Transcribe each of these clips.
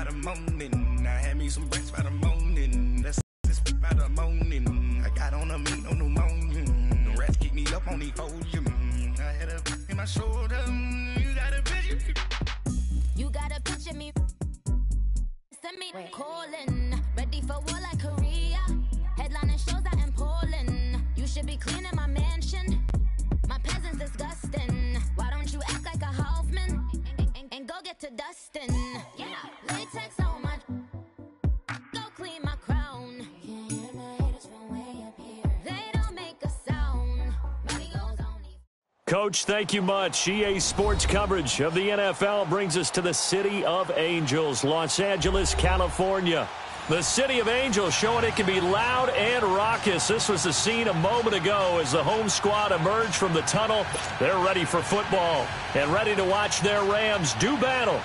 the morning. I had me some breakfast by the morning. That's by the morning. I got on a meat, no pneumonia. The rats keep me up on the podium. I had a in my shoulder. You got a picture. You got a picture me. Send me calling. Ready for war like Korea. Headlining shows out in Poland. You should be cleaning my mansion. My peasants disgusting. Why don't you act like a Hoffman and go get to dustin'? Yeah, latex on my. Go clean my crown. Can't hear my haters from way up here. They don't make a sound. Money goes on. Coach, thank you much. EA Sports coverage of the NFL brings us to the City of Angels, Los Angeles, California. The City of Angels showing it can be loud and raucous. This was the scene a moment ago as the home squad emerged from the tunnel. They're ready for football and ready to watch their Rams do battle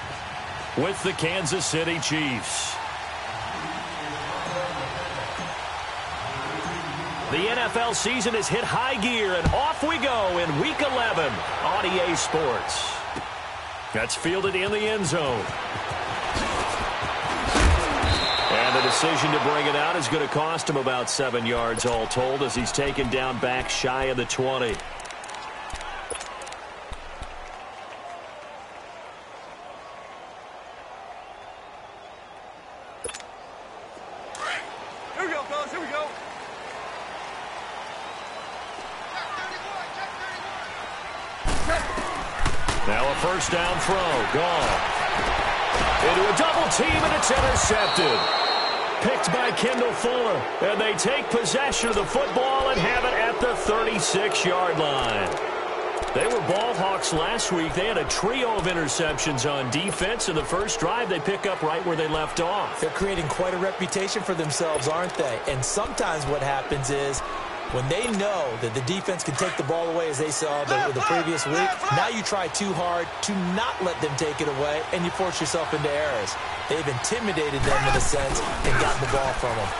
with the Kansas City Chiefs. The NFL season has hit high gear, and off we go in Week 11 on EA Sports. That's fielded in the end zone. And the decision to bring it out is going to cost him about 7 yards all told as he's taken down back shy of the 20. Here we go, fellas. Here we go. Now a first down throw. Gone. Into a double team, and it's intercepted. Picked by Kendall Fuller. And they take possession of the football and have it at the 36-yard line. They were ball hawks last week. They had a trio of interceptions on defense. In the first drive, they pick up right where they left off. They're creating quite a reputation for themselves, aren't they? And sometimes what happens is when they know that the defense can take the ball away, as they saw the previous week, now you try too hard to not let them take it away, and you force yourself into errors. They've intimidated them in a sense and gotten the ball from them.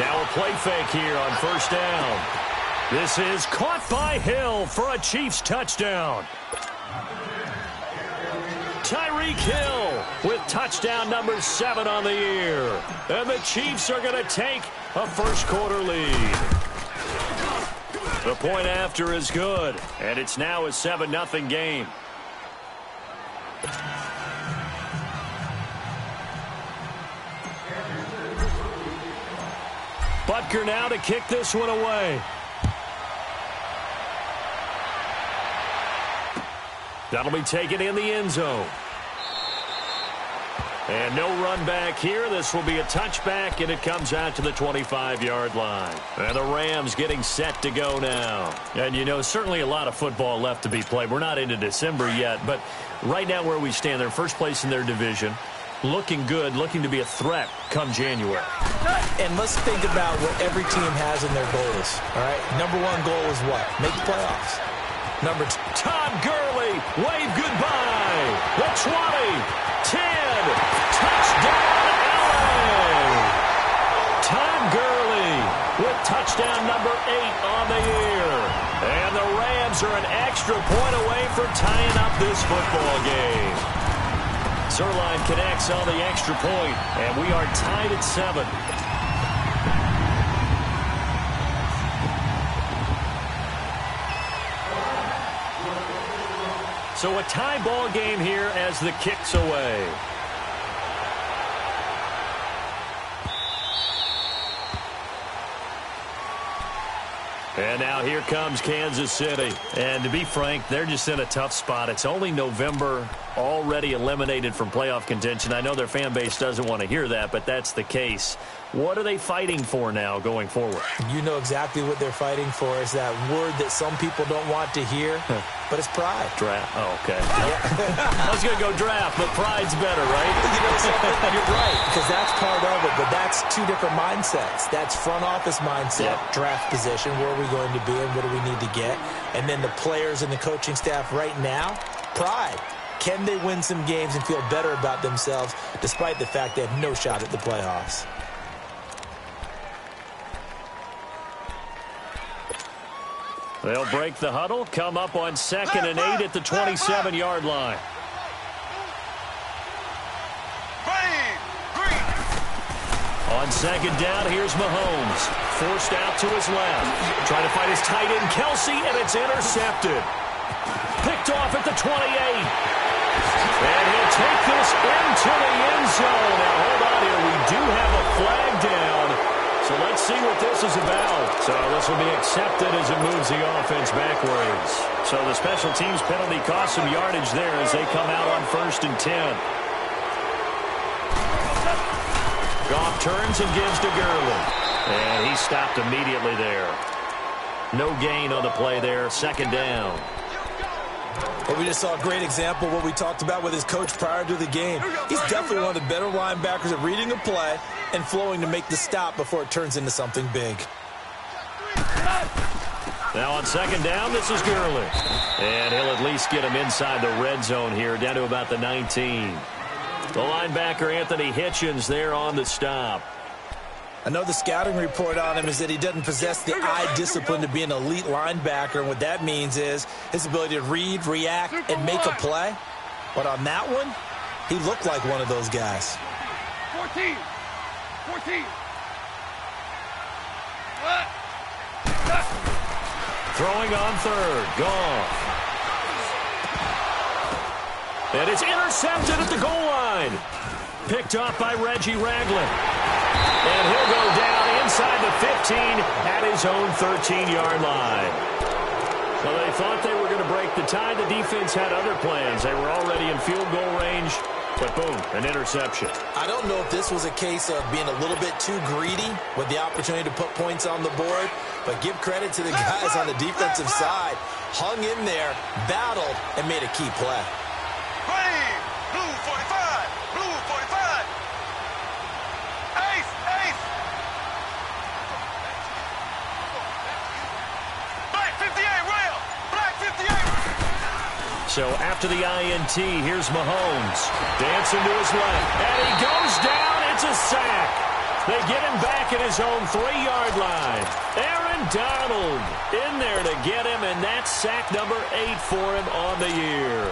Now a play fake here on first down. This is caught by Hill for a Chiefs touchdown. Tyreek Hill with touchdown number 7 on the year. And the Chiefs are going to take a first-quarter lead. The point after is good, and it's now a 7-0 game. Butker now to kick this one away. That'll be taken in the end zone. And no run back here. This will be a touchback, and it comes out to the 25-yard line. And the Rams getting set to go now. And, you know, certainly a lot of football left to be played. We're not into December yet, but right now where we stand, they're first place in their division. Looking good, looking to be a threat come January. And let's think about what every team has in their goals, all right? Number one goal is what? Make the playoffs. Number two. Todd Gurley, wave goodbye. The 20. 10, touchdown, LA! Todd Gurley with touchdown number 8 on the year. And the Rams are an extra point away from tying up this football game. Zerline connects on the extra point, and we are tied at 7. So a tie ball game here as the kick's away. And now here comes Kansas City. And to be frank, they're just in a tough spot. It's only November, already eliminated from playoff contention. I know their fan base doesn't want to hear that, but that's the case. What are they fighting for now going forward? You know exactly what they're fighting for. Is that word that some people don't want to hear, but it's pride. Draft. Oh, okay. I was going to go draft, but pride's better, right? You know something? You're right, because that's part of it, but that's two different mindsets. That's front office mindset, draft position, where are we going to be and what do we need to get? And then the players and the coaching staff right now, pride. Can they win some games and feel better about themselves despite the fact they have no shot at the playoffs? They'll break the huddle, come up on 2nd and 8 at the 27-yard line. On second down, here's Mahomes. Forced out to his left. Trying to find his tight end, Kelsey, and it's intercepted. Picked off at the 28. And he'll take this into the end zone. Now, hold on here. We do have a flag down. So let's see what this is about. So this will be accepted as it moves the offense backwards. So the special teams penalty cost some yardage there as they come out on 1st and 10. Goff turns and gives to Gurley. And he stopped immediately there. No gain on the play there. 2nd down. Well, we just saw a great example of what we talked about with his coach prior to the game. He's definitely one of the better linebackers at reading a play and flowing to make the stop before it turns into something big. Now on 2nd down, this is Gurley. And he'll at least get him inside the red zone here, down to about the 19. The linebacker, Anthony Hitchens, there on the stop. I know the scouting report on him is that he doesn't possess the eye discipline to be an elite linebacker, and what that means is his ability to read, react, and make a play. But on that one, he looked like one of those guys. 14. Throwing on 3rd, Goff. And it's intercepted at the goal line. Picked off by Reggie Ragland. And he'll go down inside the 15 at his own 13-yard line. So they thought they were going to break the tie. The defense had other plans. They were already in field goal range, but boom, an interception. I don't know if this was a case of being a little bit too greedy with the opportunity to put points on the board, but give credit to the guys on the defensive side. Hung in there, battled, and made a key play. Blue 45. Blue 45. Ace. Black 58, Rail. Black 58. So after the INT, here's Mahomes. Dancing to his left. And he goes down. It's a sack. They get him back at his own 3-yard line. Aaron Donald in there to get him, and that's sack number 8 for him on the year.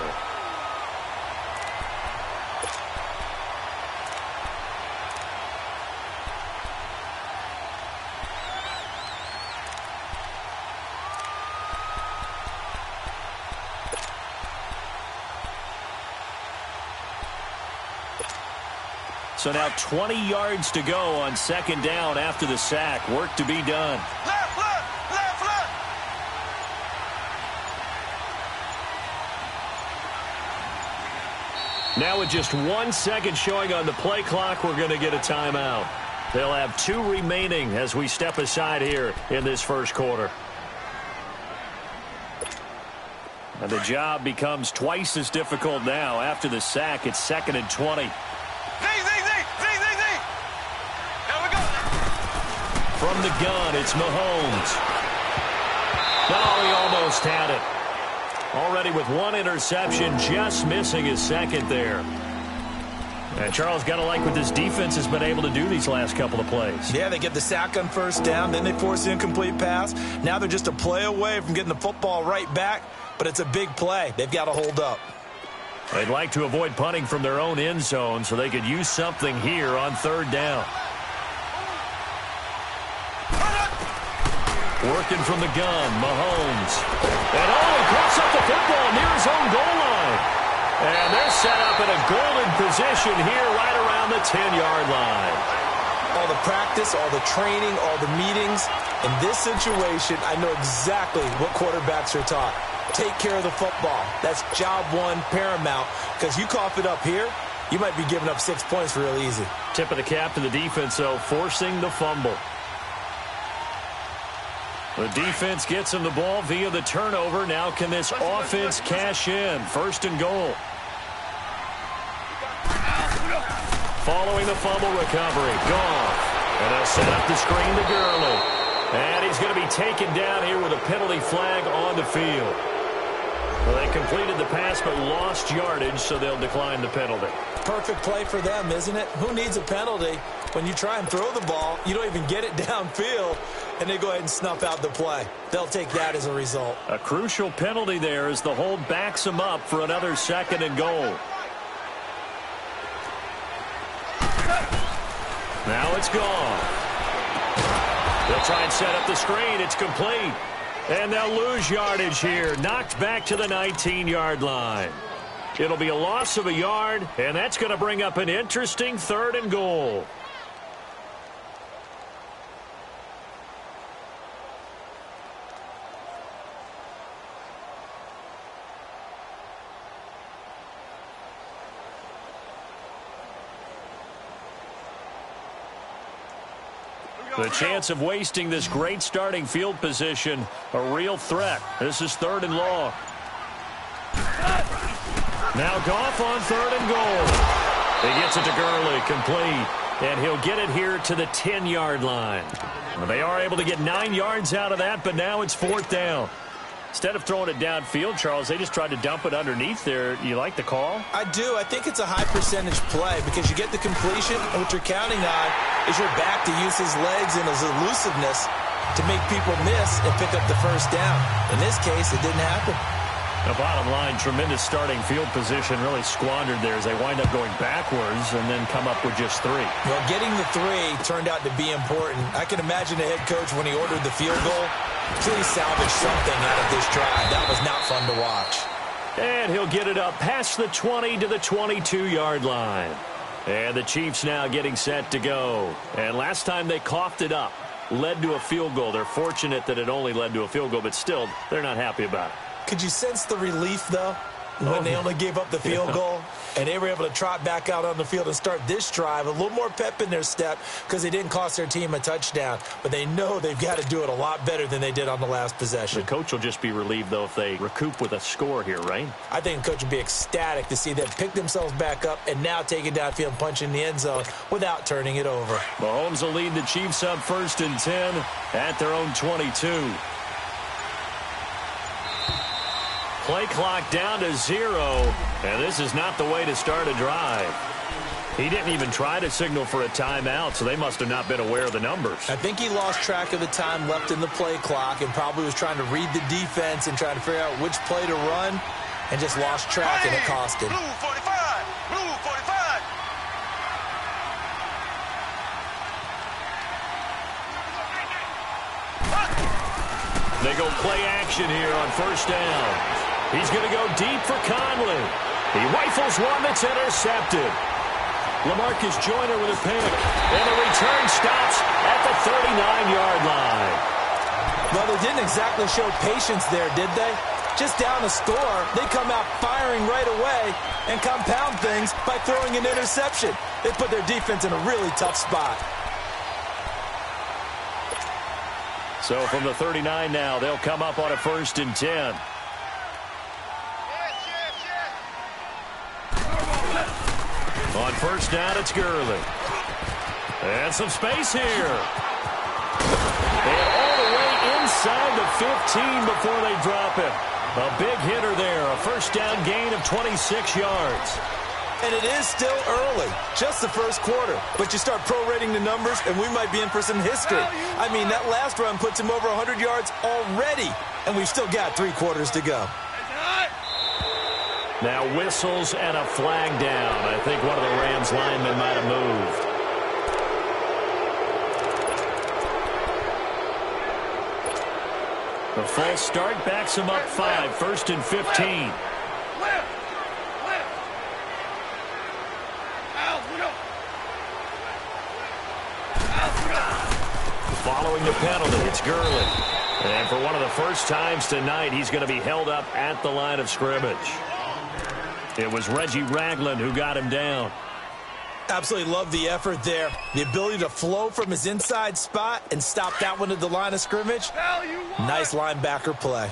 So now 20 yards to go on 2nd down after the sack. Work to be done. Left. Now with just 1 second showing on the play clock, we're going to get a timeout. They'll have 2 remaining as we step aside here in this first quarter. And the job becomes twice as difficult now. After the sack, it's 2nd and 20. From the gun, it's Mahomes. Oh, he almost had it. Already with 1 interception, just missing his 2nd there. And Charles, got to like what this defense has been able to do these last couple of plays. Yeah, they get the sack on 1st down, then they force the incomplete pass. Now they're just a play away from getting the football right back, but it's a big play. They've got to hold up. They'd like to avoid punting from their own end zone so they could use something here on 3rd down. Working from the gun, Mahomes. And he cuts up the football near his own goal line. And they're set up in a golden position here right around the 10-yard line. All the practice, all the training, all the meetings. In this situation, I know exactly what quarterbacks are taught. Take care of the football. That's job 1, paramount. Because you cough it up here, you might be giving up 6 points real easy. Tip of the cap to the defense, though, forcing the fumble. The defense gets him the ball via the turnover. Now can this offense cash in? 1st and goal. Following the fumble recovery, Goff. And they'll set up the screen to Gurley. And he's going to be taken down here with a penalty flag on the field. Well, they completed the pass but lost yardage, so they'll decline the penalty. Perfect play for them, isn't it? Who needs a penalty? When you try and throw the ball, you don't even get it downfield, and they go ahead and snuff out the play. They'll take that as a result. A crucial penalty there as the hold backs them up for another 2nd and goal. Now it's gone. They'll try and set up the screen. It's complete. And they'll lose yardage here. Knocked back to the 19-yard line. It'll be a loss of a yard, and that's going to bring up an interesting 3rd and goal. The chance of wasting this great starting field position, a real threat. This is 3rd and long. Now Goff on 3rd and goal. He gets it to Gurley, complete. And he'll get it here to the 10-yard line. Well, they are able to get 9 yards out of that, but now it's 4th down. Instead of throwing it downfield, Charles, they just tried to dump it underneath there. You like the call? I do. I think it's a high percentage play because you get the completion, and what you're counting on is your back to use his legs and his elusiveness to make people miss and pick up the 1st down. In this case, it didn't happen. The bottom line, tremendous starting field position, really squandered there as they wind up going backwards and then come up with just 3. Well, getting the 3 turned out to be important. I can imagine the head coach when he ordered the field goal. Please salvage something out of this drive. That was not fun to watch. And he'll get it up past the 20 to the 22-yard line. And the Chiefs now getting set to go. And last time they coughed it up, led to a field goal. They're fortunate that it only led to a field goal, but still, they're not happy about it. Could you sense the relief, though, when they only gave up the field goal? And they were able to trot back out on the field and start this drive. A little more pep in their step because they didn't cost their team a touchdown. But they know they've got to do it a lot better than they did on the last possession. The coach will just be relieved, though, if they recoup with a score here, right? I think the coach would be ecstatic to see them pick themselves back up and now take it downfield and punch in the end zone without turning it over. Mahomes will lead the Chiefs up 1st and 10 at their own 22. Play clock down to 0, and this is not the way to start a drive. He didn't even try to signal for a timeout, so they must have not been aware of the numbers. I think he lost track of the time left in the play clock and probably was trying to read the defense and trying to figure out which play to run and just lost track, and it cost him. Blue 45! Blue 45! They go play action here on 1st down. He's going to go deep for Conley. He rifles one that's intercepted. LaMarcus Joyner with a pick. And the return stops at the 39-yard line. Well, they didn't exactly show patience there, did they? Just down a score, they come out firing right away and compound things by throwing an interception. They put their defense in a really tough spot. So from the 39 now, they'll come up on a 1st and 10. On 1st down, it's Gurley. And some space here. And all the way inside the 15 before they drop it. A big hitter there. A 1st down gain of 26 yards. And it is still early, just the 1st quarter. But you start prorating the numbers, and we might be in for some history. I mean, that last run puts him over 100 yards already, and we've still got 3 quarters to go. Now whistles and a flag down. I think one of the Rams linemen might have moved. The false start backs him up 5, 1st and 15. Following the penalty, it's Gurley. And for one of the first times tonight, he's going to be held up at the line of scrimmage. It was Reggie Ragland who got him down. Absolutely love the effort there. The ability to flow from his inside spot and stop that one at the line of scrimmage. Nice linebacker play.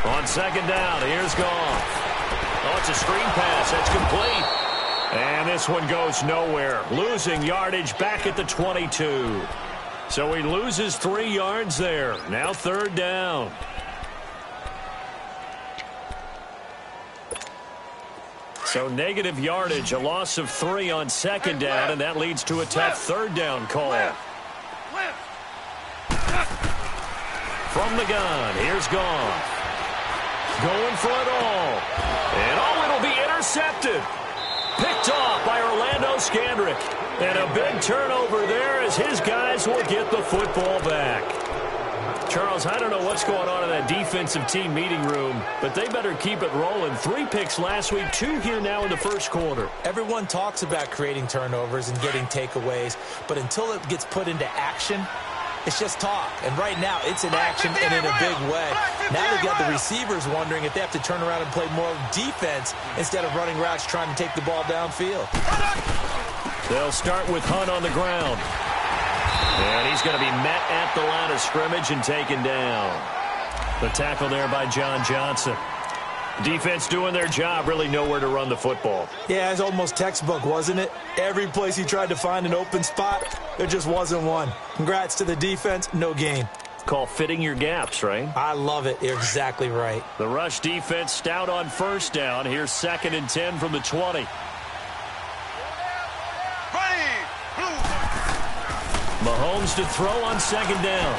On 2nd down, here's Goff. Oh, it's a screen pass. That's complete. And this one goes nowhere. Losing yardage back at the 22. So he loses 3 yards there. Now 3rd down. So negative yardage, a loss of 3 on 2nd down, and that leads to a tough 3rd down call. From the gun, here's Goff. Going for it all. And it'll be intercepted. intercepted. Picked off by Orlando Scandrick. And a big turnover there as his guys will get the football back. Charles, I don't know what's going on in that defensive team meeting room, but they better keep it rolling. 3 picks last week, 2 here now in the first quarter. Everyone talks about creating turnovers and getting takeaways, but until it gets put into action, it's just talk. And right now, it's in action and in a big way. Now they've got the receivers wondering if they have to turn around and play more defense instead of running routes trying to take the ball downfield. They'll start with Hunt on the ground. And he's going to be met at the line of scrimmage and taken down. The tackle there by John Johnson. Defense doing their job, really nowhere to run the football. Yeah, it's almost textbook, wasn't it? Every place he tried to find an open spot, there just wasn't one. Congrats to the defense, no gain. Call fitting your gaps, right? I love it. You're exactly right. The rush defense stout on first down. Here's 2nd and 10 from the 20. Mahomes to throw on 2nd down.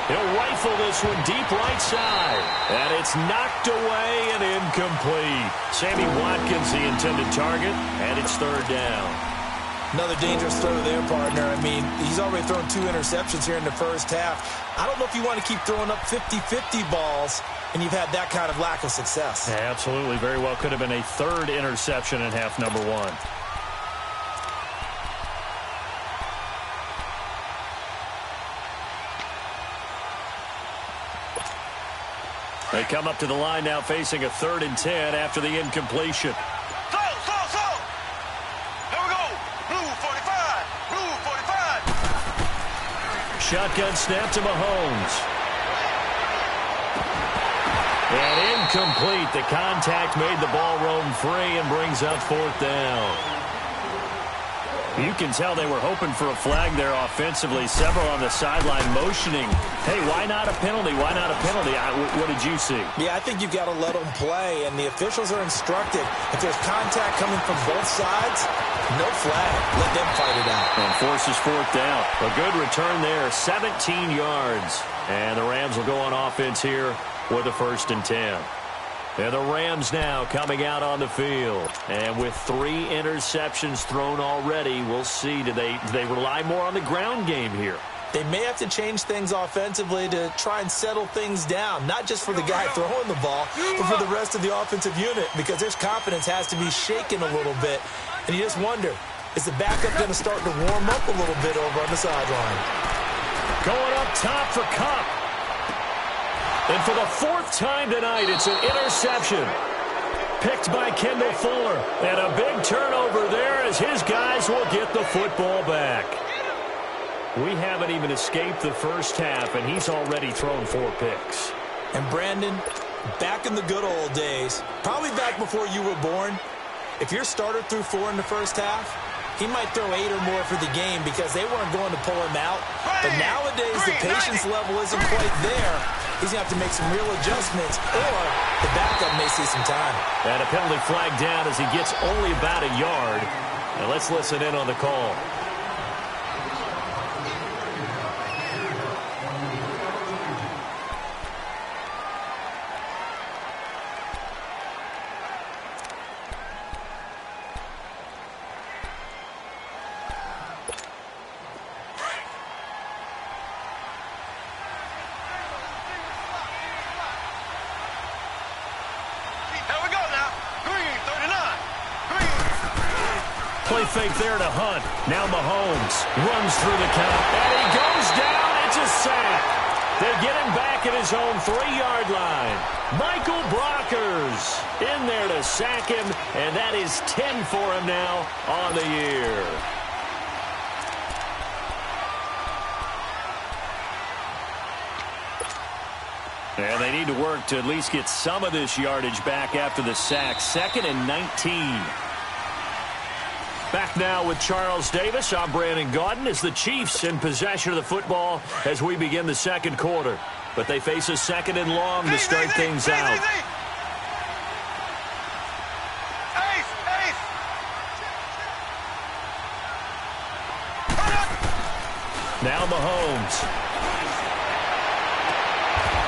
He'll rifle this one deep right side. And it's knocked away and incomplete. Sammy Watkins, the intended target, and it's 3rd down. Another dangerous throw there, partner. I mean, he's already thrown 2 interceptions here in the first half. I don't know if you want to keep throwing up 50-50 balls, and you've had that kind of lack of success. Yeah, absolutely. Very well could have been a 3rd interception in half number 1. They come up to the line now facing a 3rd and 10 after the incompletion. Slow. Here we go. Blue 45. Blue 45. Shotgun snap to Mahomes. And incomplete. The contact made the ball roam free and brings up 4th down. You can tell they were hoping for a flag there offensively. Several on the sideline motioning. Hey, why not a penalty? Why not a penalty? What did you see? Yeah, I think you've got to let them play, and the officials are instructed. If there's contact coming from both sides, no flag. Let them fight it out. And forces 4th down. A good return there, 17 yards. And the Rams will go on offense here with a 1st and 10. And the Rams now coming out on the field. And with 3 interceptions thrown already, we'll see. Do they rely more on the ground game here? They may have to change things offensively to try and settle things down, not just for the guy throwing the ball, but for the rest of the offensive unit, because their confidence has to be shaken a little bit. And you just wonder, is the backup going to start to warm up a little bit over on the sideline? Going up top for Kupp. And for the 4th time tonight, it's an interception. Picked by Kendall Fuller. And a big turnover there as his guys will get the football back. We haven't even escaped the first half, and he's already thrown 4 picks. And Brandon, back in the good old days, probably back before you were born, if your starter threw 4 in the first half, he might throw 8 or more for the game because they weren't going to pull him out. But nowadays, the patience level isn't quite there. He's going to have to make some real adjustments, or the backup may see some time. And a penalty flag down as he gets only about a yard. And let's listen in on the call. Play fake there to Hunt. Now Mahomes runs through the count. And he goes down. It's a sack. They get him back at his own 3-yard line. Michael Brockers in there to sack him. And that is 10 for him now on the year. And they need to work to at least get some of this yardage back after the sack. 2nd and 19. Back now with Charles Davis. I'm Brandon Gaudin as the Chiefs in possession of the football as we begin the 2nd quarter. But they face a 2nd and long to start things out. Now Mahomes.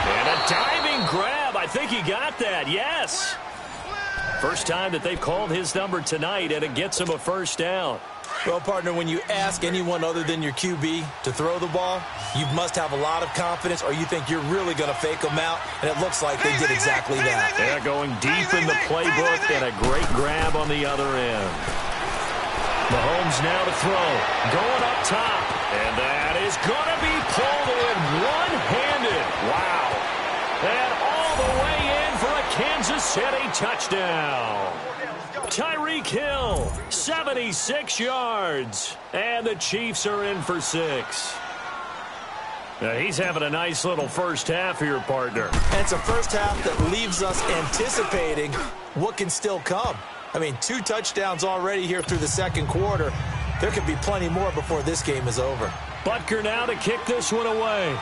And a diving grab. I think he got that. Yes. First time that they've called his number tonight, and it gets him a first down. Well, partner, when you ask anyone other than your QB to throw the ball, you must have a lot of confidence, or you think you're really going to fake them out, and it looks like they did exactly that. They're going deep in the playbook, and a great grab on the other end. Mahomes now to throw, going up top, and that is going to be pulled in one-handed. Wow. And all the way in for a Kansas City touchdown. Tyreek Hill, 76 yards, and the Chiefs are in for 6. Now, he's having a nice little first half here, partner. And it's a first half that leaves us anticipating what can still come. I mean, 2 touchdowns already here through the second quarter. There could be plenty more before this game is over. Butker now to kick this one away.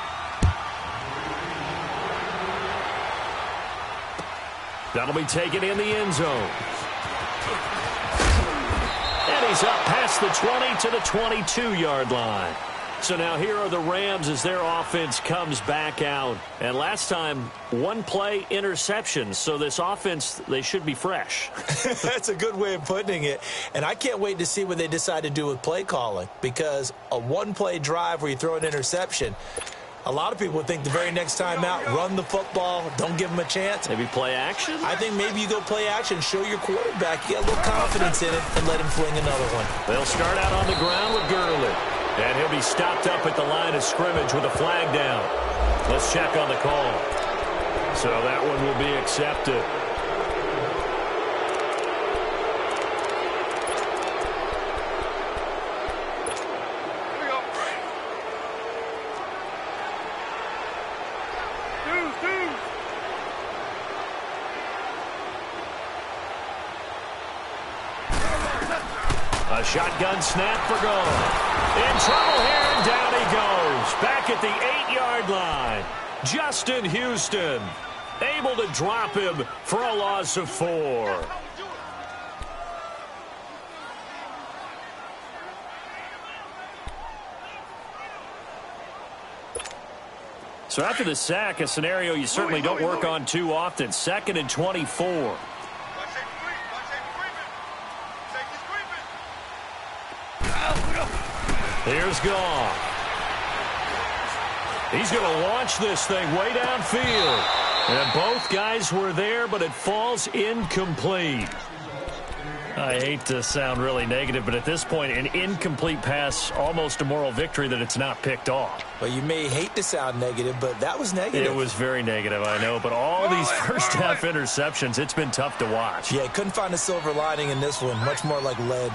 That'll be taken in the end zone. And he's up past the 20 to the 22-yard line. So now here are the Rams as their offense comes back out. And last time, 1-play interception. So this offense, they should be fresh. That's a good way of putting it. And I can't wait to see what they decide to do with play calling. Because a 1-play drive where you throw an interception, a lot of people would think the very next time out, run the football, don't give them a chance. Maybe play action? I think maybe you go play action, show your quarterback, you get a little confidence in it, and let him fling another one. They'll start out on the ground with Gurley. And he'll be stopped up at the line of scrimmage with a flag down. Let's check on the call. So that one will be accepted. A shotgun snap for goal. In trouble here, and down he goes. Back at the 8-yard line. Justin Houston able to drop him for a loss of 4. So after the sack, a scenario you certainly don't work on too often. 2nd and 24. Here's Goff. He's going to launch this thing way downfield. And both guys were there, but it falls incomplete. I hate to sound really negative, but at this point, an incomplete pass, almost a moral victory that it's not picked off. Well, you may hate to sound negative, but that was negative. It was very negative, I know. But all these first-half interceptions, it's been tough to watch. Yeah, couldn't find a silver lining in this one. Much more like lead.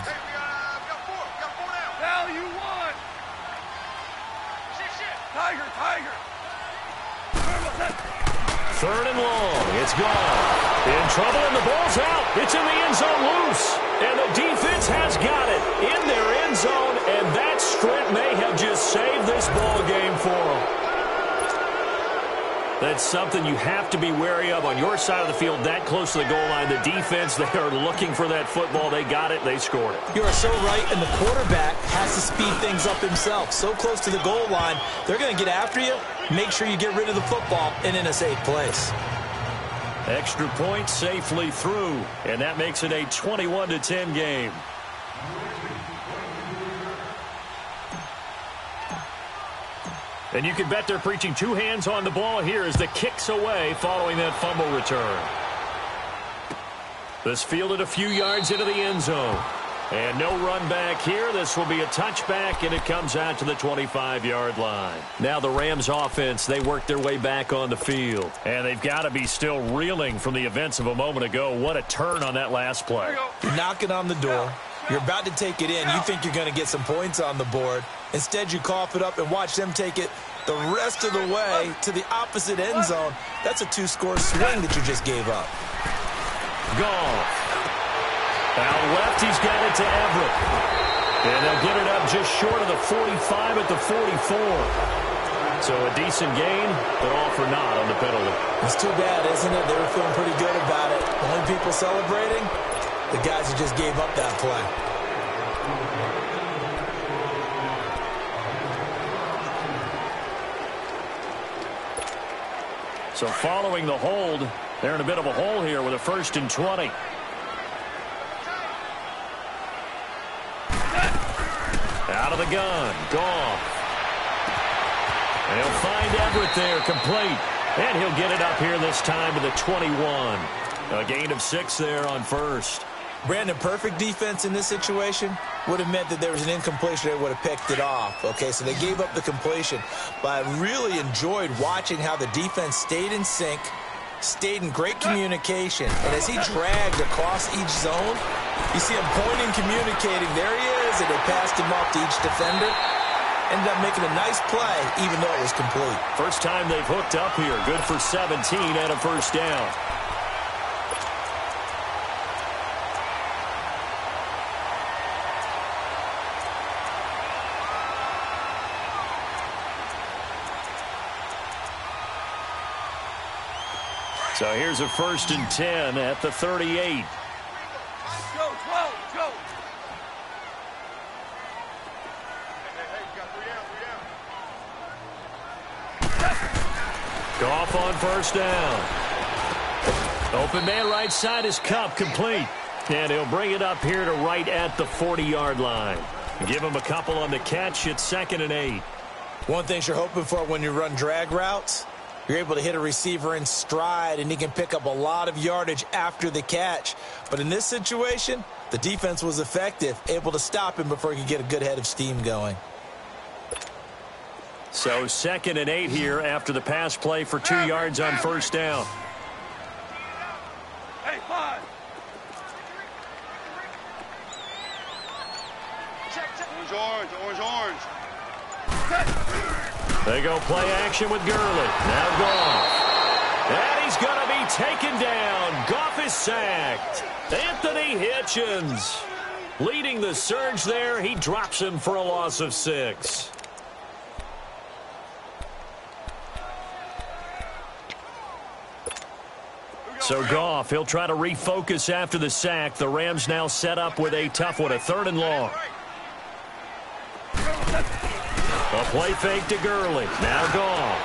Third and long. It's gone. In trouble, and the ball's out. It's in the end zone loose. And the defense has got it in their end zone, and that strip may have just saved this ball game for them. That's something you have to be wary of on your side of the field, that close to the goal line. The defense, they are looking for that football. They got it. They scored it. You are so right, and the quarterback has to speed things up himself. So close to the goal line, they're going to get after you. Make sure you get rid of the football and in a safe place. Extra point safely through, and that makes it a 21-10 game. And you can bet they're preaching 2 hands on the ball here as the kick's away following that fumble return. This fielded a few yards into the end zone. And no run back here. This will be a touchback, and it comes out to the 25-yard line. Now the Rams offense, they work their way back on the field. And they've got to be still reeling from the events of a moment ago. What a turn on that last play. You're knocking on the door. You're about to take it in. You think you're going to get some points on the board. Instead, you cough it up and watch them take it the rest of the way to the opposite end zone. That's a 2-score swing that you just gave up. Goff. Out left, he's got it to Everett. And they'll get it up just short of the 45 at the 44. So a decent gain, but all for naught on the penalty. It's too bad, isn't it? They were feeling pretty good about it. The only people celebrating, the guys who just gave up that play. So following the hold, they're in a bit of a hole here with a 1st and 20. Out of the gun. Goff. And he'll find Everett there, complete. And he'll get it up here this time to the 21. A gain of 6 there on first. Brandon, perfect defense in this situation would have meant that there was an incompletion that would have picked it off. Okay, so they gave up the completion. But I really enjoyed watching how the defense stayed in sync, stayed in great communication. And as he dragged across each zone, you see him pointing, communicating. There he is, and they passed him off to each defender. Ended up making a nice play, even though it was complete. First time they've hooked up here. Good for 17 and a first down. So here's a 1st and 10 at the 38. Go, go. Goff on first down. Open man right side is Kupp, complete. And he'll bring it up here to right at the 40-yard line. Give him a couple on the catch. It's 2nd and 8. One thing you're hoping for when you run drag routes, you're able to hit a receiver in stride, and he can pick up a lot of yardage after the catch. But in this situation, the defense was effective, able to stop him before he could get a good head of steam going. So 2nd and 8 here after the pass play for 2 yards on first down. Hey, 5. Orange. They go play action with Gurley. Now Goff. And he's going to be taken down. Goff is sacked. Anthony Hitchens leading the surge there. He drops him for a loss of 6. So Goff, he'll try to refocus after the sack. The Rams now set up with a tough one, a 3rd and long. A play fake to Gurley. Now Goff.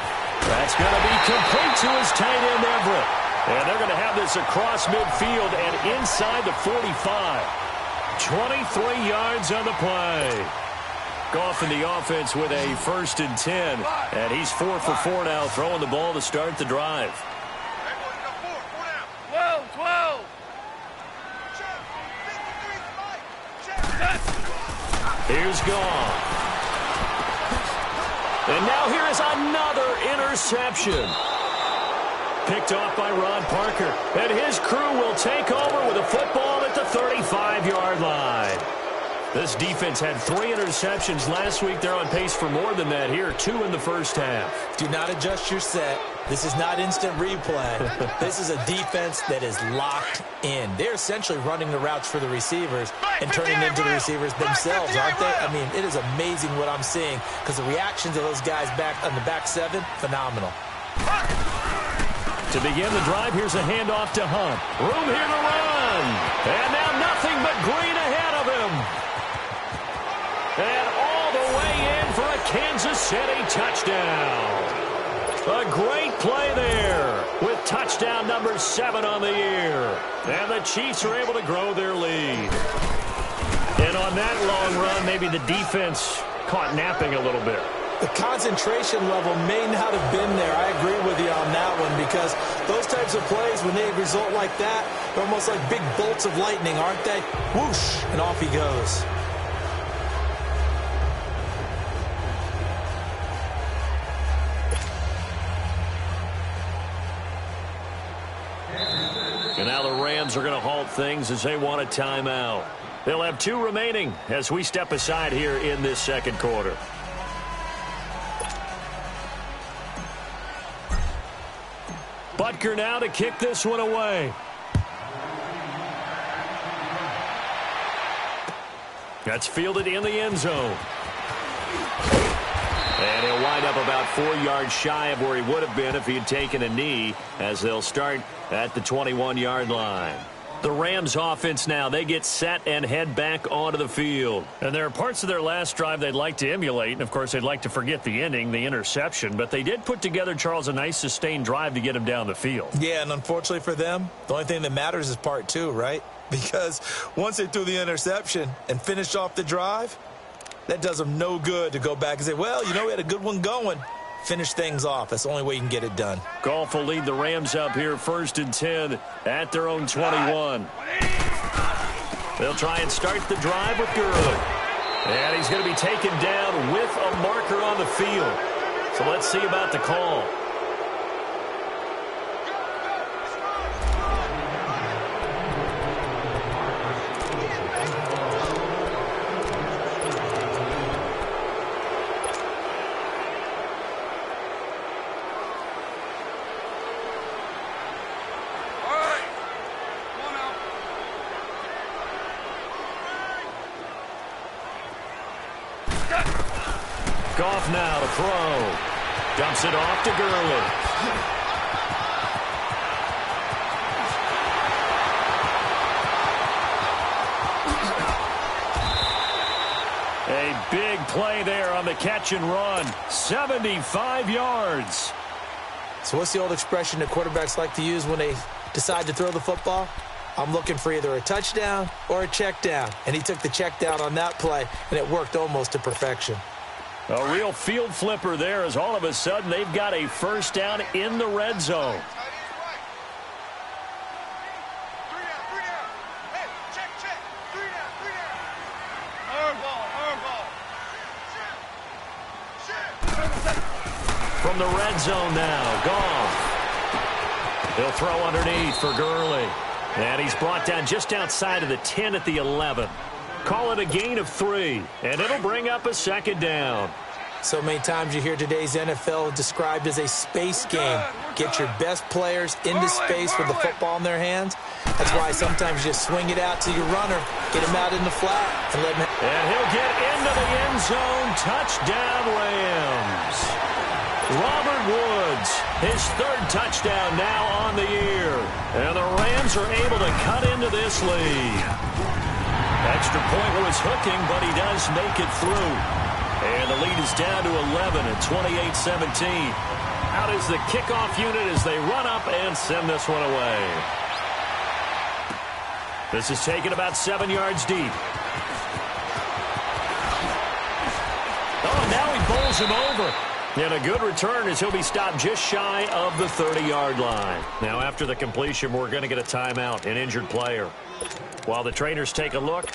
That's going to be complete to his tight end, Everett. And they're going to have this across midfield and inside the 45. 23 yards on the play. Goff in the offense with a 1st and 10. And he's 4 for 4 now, throwing the ball to start the drive. 12. Here's Goff. And now here is another interception. Picked off by Ron Parker. And his crew will take over with a football at the 35-yard line. This defense had 3 interceptions last week. They're on pace for more than that here. 2 in the first half. Do not adjust your set. This is not instant replay. This is a defense that is locked in. They're essentially running the routes for the receivers and turning them into the receivers themselves, aren't they? I mean, it is amazing what I'm seeing because the reactions of those guys back on the back 7, phenomenal. To begin the drive, here's a handoff to Hunt. Room here to run. And now nothing but green ahead of him. And all the way in for a Kansas City touchdown. A great play there with touchdown number 7 on the year. And the Chiefs are able to grow their lead. And on that long run, maybe the defense caught napping a little bit. The concentration level may not have been there. I agree with you on that one because those types of plays, when they result like that, they're almost like big bolts of lightning, aren't they? Whoosh, and off he goes. And now the Rams are going to halt things as they want a timeout. They'll have 2 remaining as we step aside here in this second quarter. Butker now to kick this one away. That's fielded in the end zone. And he'll wind up about 4 yards shy of where he would have been if he had taken a knee, as they'll start at the 21-yard line. The Rams offense now, they get set and head back onto the field. And there are parts of their last drive they'd like to emulate, and of course they'd like to forget the ending, the interception, but they did put together, Charles, a nice sustained drive to get him down the field. Yeah, and unfortunately for them, the only thing that matters is part 2, right? Because once they threw the interception and finished off the drive, That does them no good to go back and say, well, you know, we had a good one going. Finish things off. That's the only way you can get it done. Goff will lead the Rams up here 1st and 10 at their own 21. They'll try and start the drive with Gurley. And he's going to be taken down with a marker on the field. So let's see about the call. Goff now to throw. Dumps it off to Gurley. A big play there on the catch and run. 75 yards. So what's the old expression that quarterbacks like to use when they decide to throw the football? I'm looking for either a touchdown or a check down. And he took the check down on that play, and it worked almost to perfection. A real field flipper there as all of a sudden they've got a first down in the red zone. From the red zone now, Goff. He'll throw underneath for Gurley. And he's brought down just outside of the 10 at the 11. Call it a gain of 3, and it'll bring up a second down. So many times you hear today's NFL described as a space game. Get your best players into space with the football in their hands. That's why sometimes you just swing it out to your runner, get him out in the flat, and let him... And he'll get into the end zone. Touchdown, Rams. Robert Woods, his 3rd touchdown now on the year. And the Rams are able to cut into this lead. Extra point was hooking, but he does make it through. And the lead is down to 11 at 28-17. Out is the kickoff unit as they run up and send this one away. This is taken about 7 yards deep. Oh, now he bowls him over. And a good return as he'll be stopped just shy of the 30-yard line. Now, after the completion, we're going to get a timeout, an injured player. While the trainers take a look,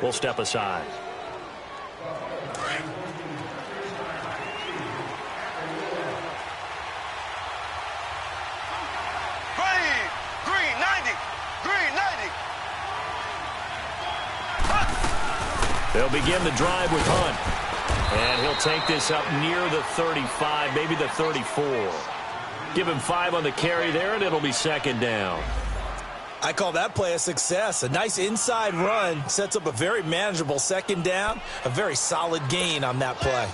we'll step aside. They'll begin the drive with Hunt. And he'll take this up near the 35, maybe the 34. Give him 5 on the carry there, and it'll be second down. I call that play a success. A nice inside run sets up a very manageable second down. A very solid gain on that play.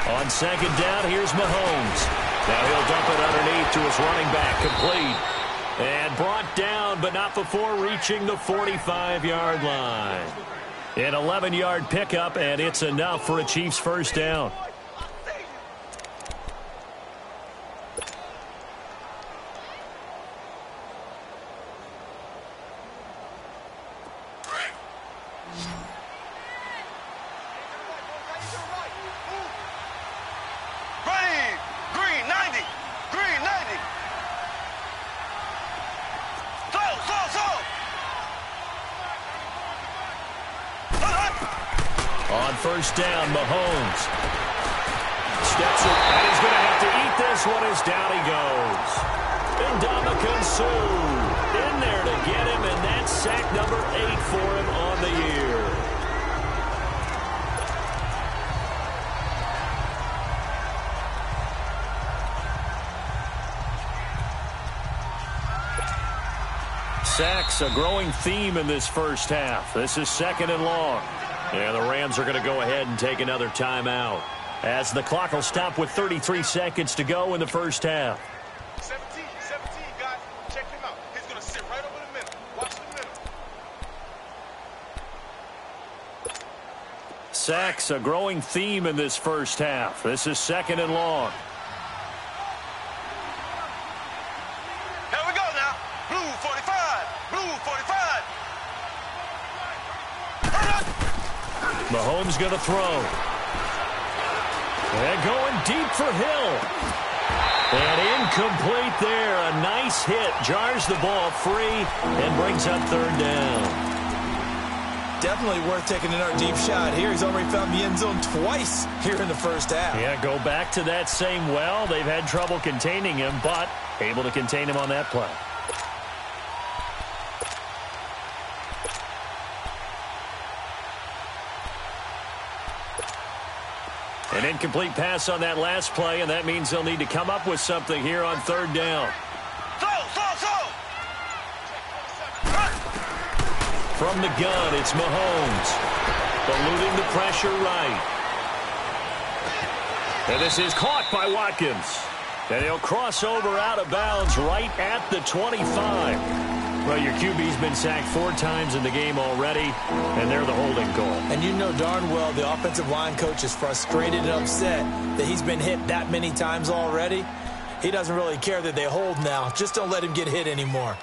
On second down, here's Mahomes. Now he'll dump it underneath to his running back, complete. And brought down, but not before reaching the 45-yard line. An 11-yard pickup, and it's enough for a Chiefs first down. First down, Mahomes. Steps it, and he's going to have to eat this one as down he goes. Ndamukong Suh in there to get him, and that's sack number 8 for him on the year. Sacks, a growing theme in this first half. This is second and long. And the Rams are going to go ahead and take another timeout as the clock will stop with 33 seconds to go in the first half. 17, guys. Check him out. He's going to sit right over the middle. Watch the middle. sacks, a growing theme in this first half. This is 2nd and long. Here we go now. Blue 45. Blue 45. Mahomes going to throw. And going deep for Hill. And incomplete there. A nice hit. Jars the ball free and brings up 3rd down. Definitely worth taking another deep shot here. He's already found the end zone twice here in the first half. Yeah, go back to that same well. They've had trouble containing him, but able to contain him on that play. An incomplete pass on that last play, and that means they'll need to come up with something here on 3rd down. From the gun, it's Mahomes. Eluding the pressure right. And this is caught by Watkins. And he'll cross over out of bounds right at the 25. Well, your QB's been sacked 4 times in the game already, and they're the holding goal. And you know darn well the offensive line coach is frustrated and upset that he's been hit that many times already. He doesn't really care that they hold now. Just don't let him get hit anymore.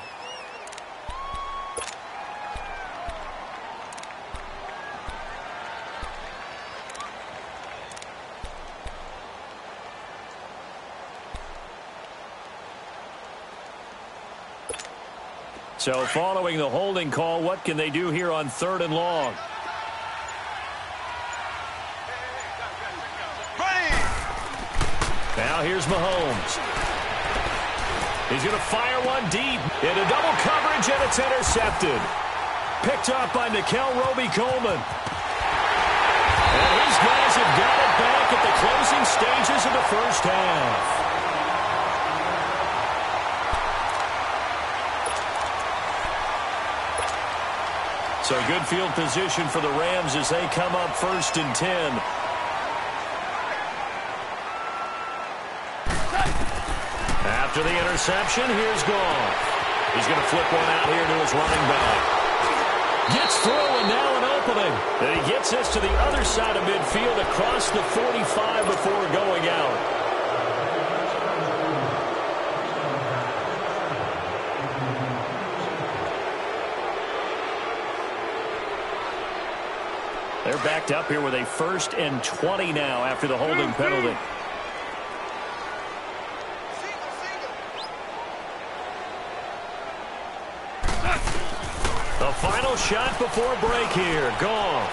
So following the holding call, what can they do here on 3rd and long? Now here's Mahomes. He's going to fire one deep into double coverage, and it's intercepted. Picked up by Nickel Roby-Coleman. And his guys have got it back at the closing stages of the first half. So good field position for the Rams as they come up 1st and 10. After the interception, here's Goff. He's going to flip one out here to his running back. Gets through, and now an opening. And he gets us to the other side of midfield across the 45 before going out. They're backed up here with a 1st and 20 now after the holding penalty. The final shot before break here. Goff.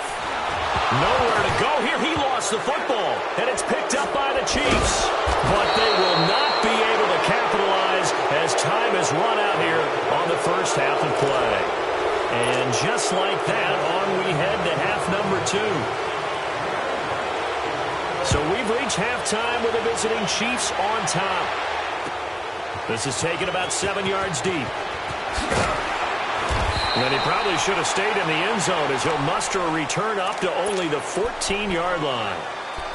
Nowhere to go here. He lost the football, and it's picked up by the Chiefs. But they will not be able to capitalize as time has run out here on the first half of play. And just like that, on we head to half number 2. So we've reached halftime with the visiting Chiefs on top. This is taken about 7 yards deep. And he probably should have stayed in the end zone as he'll muster a return up to only the 14-yard line.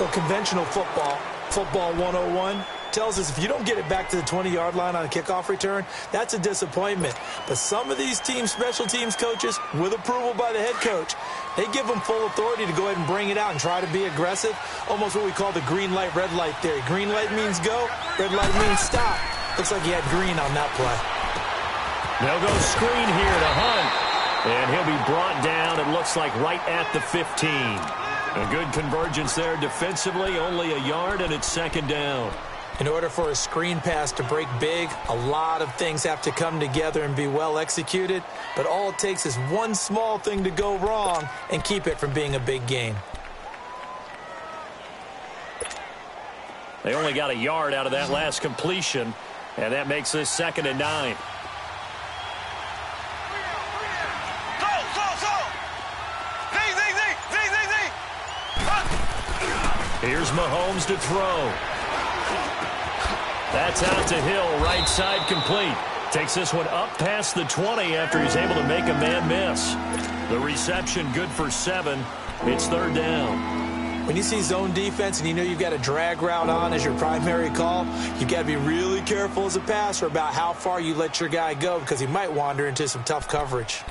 Well, conventional football 101, tells us if you don't get it back to the 20-yard line on a kickoff return, that's a disappointment. But some of these teams, special teams coaches, with approval by the head coach, they give them full authority to go ahead and bring it out and try to be aggressive, almost what we call the green light, red light theory. Green light means go, red light means stop. Looks like he had green on that play. They'll go screen here to Hunt, and he'll be brought down, it looks like, right at the 15. A good convergence there defensively, only a yard, and it's 2nd down. In order for a screen pass to break big, a lot of things have to come together and be well executed, but all it takes is one small thing to go wrong and keep it from being a big gain. They only got a yard out of that last completion, and that makes this 2nd and 9. Here's Mahomes to throw. That's out to Hill, right side complete. Takes this one up past the 20 after he's able to make a man miss. The reception good for 7. It's 3rd down. When you see zone defense and you know you've got a drag route on as your primary call, you've got to be really careful as a passer about how far you let your guy go because he might wander into some tough coverage.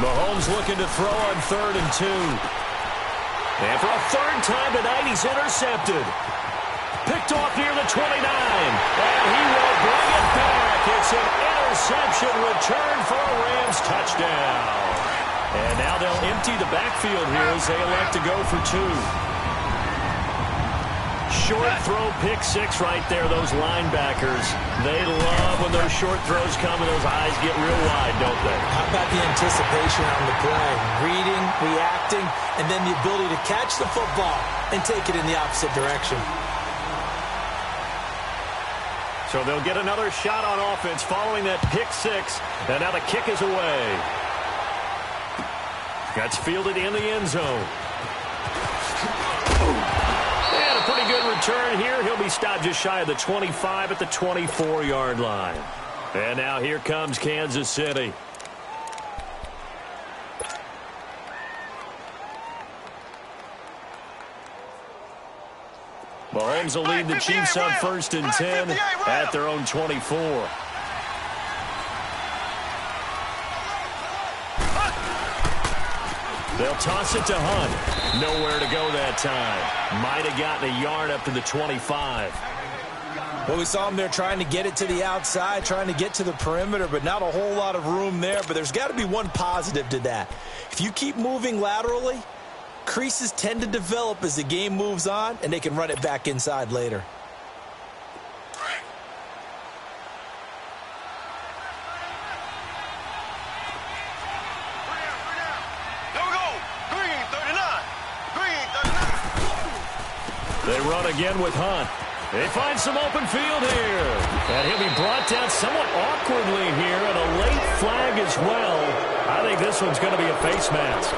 Mahomes looking to throw on 3rd and 2. And for a 3rd time tonight, he's intercepted. Picked off near the 29. And he will bring it back. It's an interception return for a Rams touchdown. And now they'll empty the backfield here as they elect to go for 2. Short throw, pick 6 right there, those linebackers. They love when those short throws come and those eyes get real wide, don't they? How about the anticipation on the play? Reading, reacting, and then the ability to catch the football and take it in the opposite direction. So they'll get another shot on offense following that pick 6, and now the kick is away. That's fielded in the end zone. And a pretty good return here. He'll be stopped just shy of the 25 at the 24-yard line. And now here comes Kansas City. Mahomes will lead the Chiefs on 1st and 10 at their own 24. They'll toss it to Hunt. Nowhere to go that time. Might have gotten a yard up to the 25. Well, we saw him there trying to get it to the outside, trying to get to the perimeter, but not a whole lot of room there. But there's got to be one positive to that. If you keep moving laterally, creases tend to develop as the game moves on, and they can run it back inside later. They run again with Hunt. They find some open field here. And he'll be brought down somewhat awkwardly here, and a late flag as well. I think this one's going to be a face mask.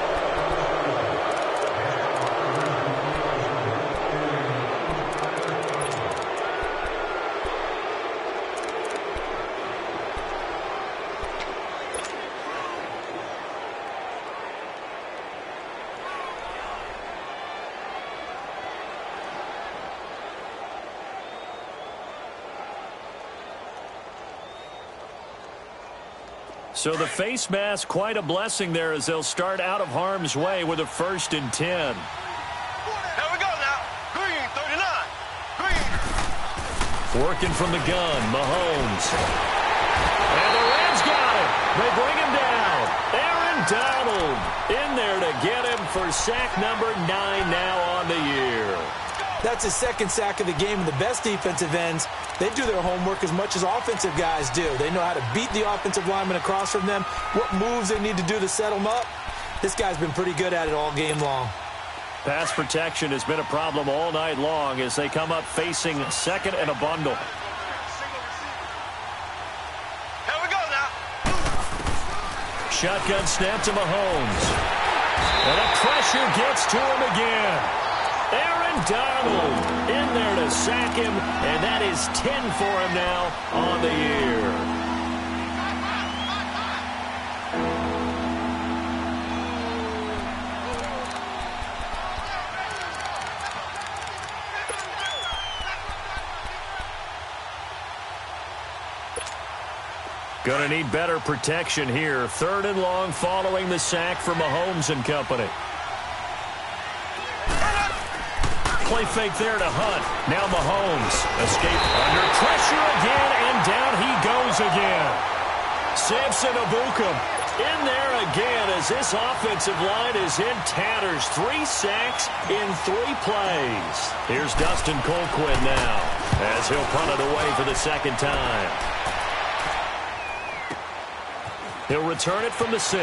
So the face mask, quite a blessing there as they'll start out of harm's way with a 1st and 10. Here we go now. Green, 39. Green. Working from the gun, Mahomes. And the Rams got him. They bring him down. Aaron Donald in there to get him for sack number 9 now on the year. That's his 2nd sack of the game, and the best defensive ends, they do their homework as much as offensive guys do. They know how to beat the offensive lineman across from them, what moves they need to do to set them up. This guy's been pretty good at it all game long. Pass protection has been a problem all night long as they come up facing 2nd and a bundle. Here we go now. Shotgun snap to Mahomes. And the pressure gets to him again. Aaron Donald in there to sack him, and that is 10 for him now on the year. Gonna need better protection here. 3rd and long following the sack for Mahomes and company. Play fake there to Hunt. Now Mahomes. Escape under pressure again, and down he goes again. Samson Ebukam in there again as this offensive line is in tatters. 3 sacks in 3 plays. Here's Dustin Colquitt now as he'll punt it away for the 2nd time. He'll return it from the 6.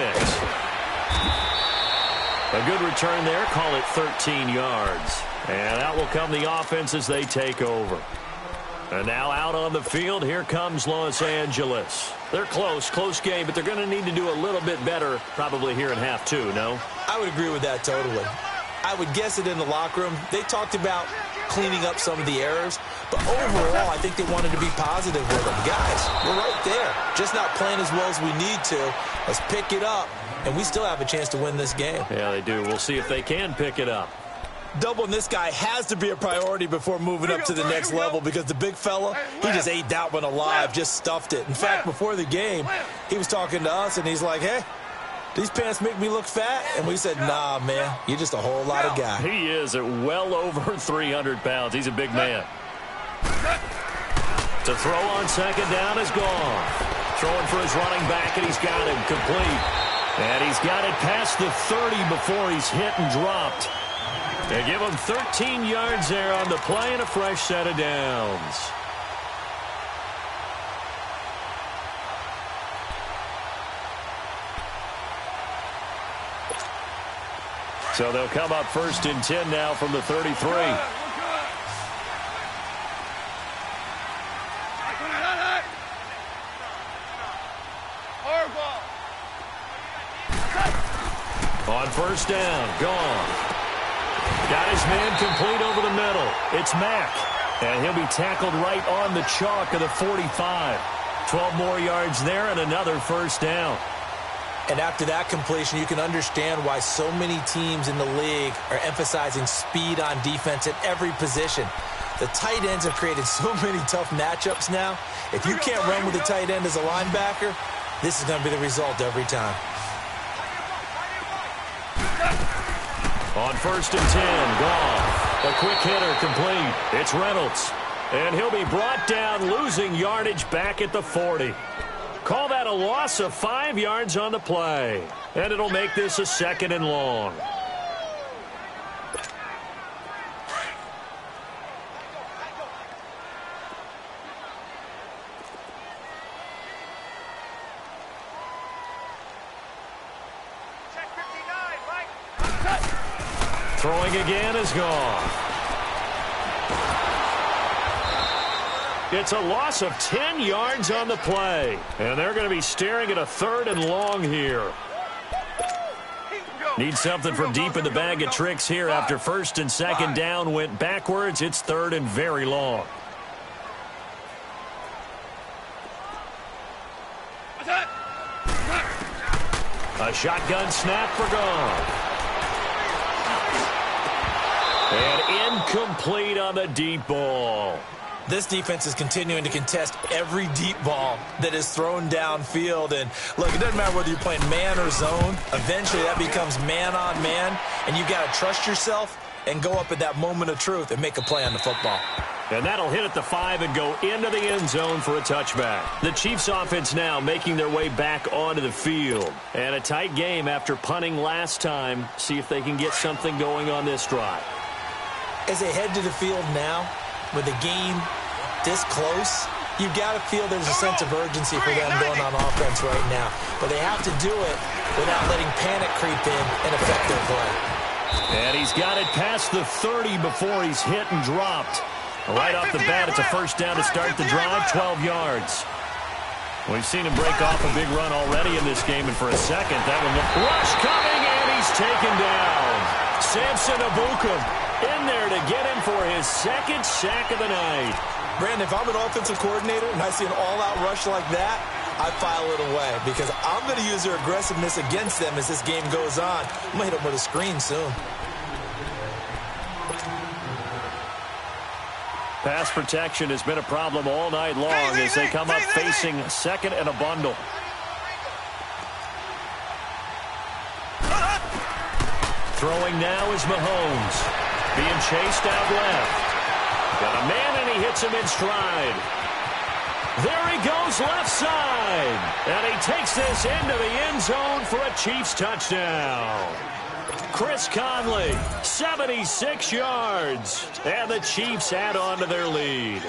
A good return there. Call it 13 yards. And out will come the offense as they take over. And now out on the field, here comes Los Angeles. They're close game, but they're going to need to do a little bit better probably here in half 2, no? I would agree with that totally. I would guess it in the locker room. They talked about cleaning up some of the errors, but overall, I think they wanted to be positive with them. Guys, we're right there. Just not playing as well as we need to. Let's pick it up, and we still have a chance to win this game. Yeah, they do. We'll see if they can pick it up. Doubling this guy has to be a priority before moving up to the next level because the big fella, he just ate that one alive, just stuffed it. In fact, before the game, he was talking to us, and he's like, hey, these pants make me look fat? And we said, nah, man, you're just a whole lot of guy. He is at well over 300 pounds. He's a big man. To throw on second down is gone. Throwing for his running back, and he's got him complete. And he's got it past the 30 before he's hit and dropped. They give him 13 yards there on the play and a fresh set of downs. So they'll come up 1st and 10 now from the 33. On 1st down, gone. Got his man complete over the middle. It's Mack. And he'll be tackled right on the chalk of the 45. 12 more yards there and another 1st down. And after that completion, you can understand why so many teams in the league are emphasizing speed on defense at every position. The tight ends have created so many tough matchups now. If you can't run with the tight end as a linebacker, this is going to be the result every time. On 1st and 10, gone. A quick hitter complete. It's Reynolds. And he'll be brought down, losing yardage back at the 40. Call that a loss of 5 yards on the play. And it'll make this a 2nd and long. Throwing again is gone. It's a loss of 10 yards on the play. And they're going to be staring at a 3rd and long here. Need something from deep in the bag of tricks here after 1st and 2nd down went backwards. It's 3rd and very long. A shotgun snap for gone. And incomplete on the deep ball. This defense is continuing to contest every deep ball that is thrown downfield. And, look, it doesn't matter whether you're playing man or zone. Eventually, that becomes man on man. And you got to trust yourself and go up at that moment of truth and make a play on the football. And that'll hit at the 5 and go into the end zone for a touchback. The Chiefs offense now making their way back onto the field. And a tight game after punting last time. See if they can get something going on this drive. As they head to the field now, with the game this close, you've got to feel there's a sense of urgency for them going on offense right now. But they have to do it without letting panic creep in and affect their play. And he's got it past the 30 before he's hit and dropped. Right off the bat, it's a 1st down to start the drive, 12 yards. We've seen him break off a big run already in this game, and for a second, that one looked... Rush coming, and he's taken down. Samson Ebukam in there to get him for his 2nd sack of the night. Brandon, if I'm an offensive coordinator and I see an all-out rush like that, I file it away because I'm going to use their aggressiveness against them as this game goes on. I'm going to hit them with a screen soon. Pass protection has been a problem all night long as they come up facing 2nd and a bundle. Throwing now is Mahomes. Being chased out left. Got a man, and he hits him in stride. There he goes left side. And he takes this into the end zone for a Chiefs touchdown. Chris Conley, 76 yards. And the Chiefs add on to their lead.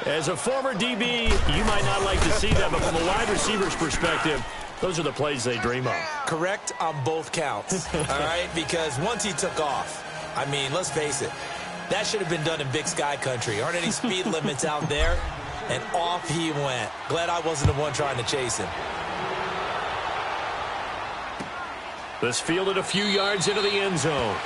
As a former DB, you might not like to see that, but from a wide receiver's perspective, those are the plays they dream of. Correct on both counts, all right? Because once he took off, I mean, let's face it, that should have been done in Big Sky country. Aren't any speed limits out there? And off he went. Glad I wasn't the one trying to chase him. This fielded a few yards into the end zone.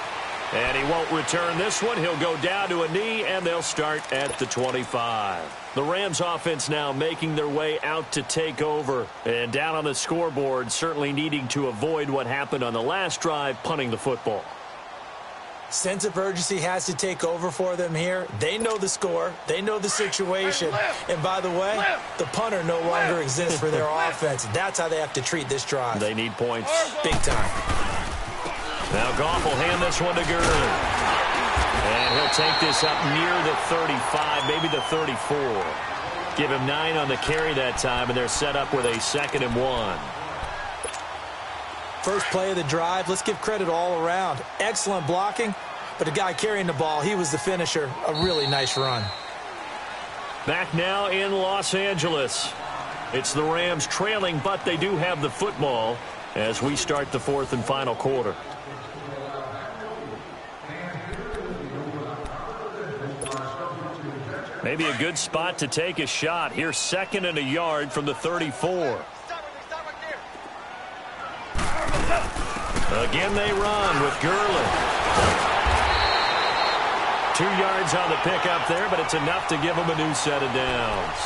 And he won't return this one. He'll go down to a knee, and they'll start at the 25. The Rams offense now making their way out to take over. And down on the scoreboard, certainly needing to avoid what happened on the last drive, punting the football. Sense of urgency has to take over for them here. They know the score. They know the situation. And by the way, the punter no longer exists for their offense. That's how they have to treat this drive. They need points. Big time. Now Goff will hand this one to Gurley. And he'll take this up near the 35, maybe the 34. Give him 9 on the carry that time, and they're set up with a 2nd and 1. First play of the drive, let's give credit all around. Excellent blocking, but the guy carrying the ball, he was the finisher. A really nice run. Back now in Los Angeles. It's the Rams trailing, but they do have the football as we start the 4th and final quarter. Maybe a good spot to take a shot. Here's 2nd and a yard from the 34. Again they run with Gurley. 2 yards on the pickup there, but it's enough to give them a new set of downs.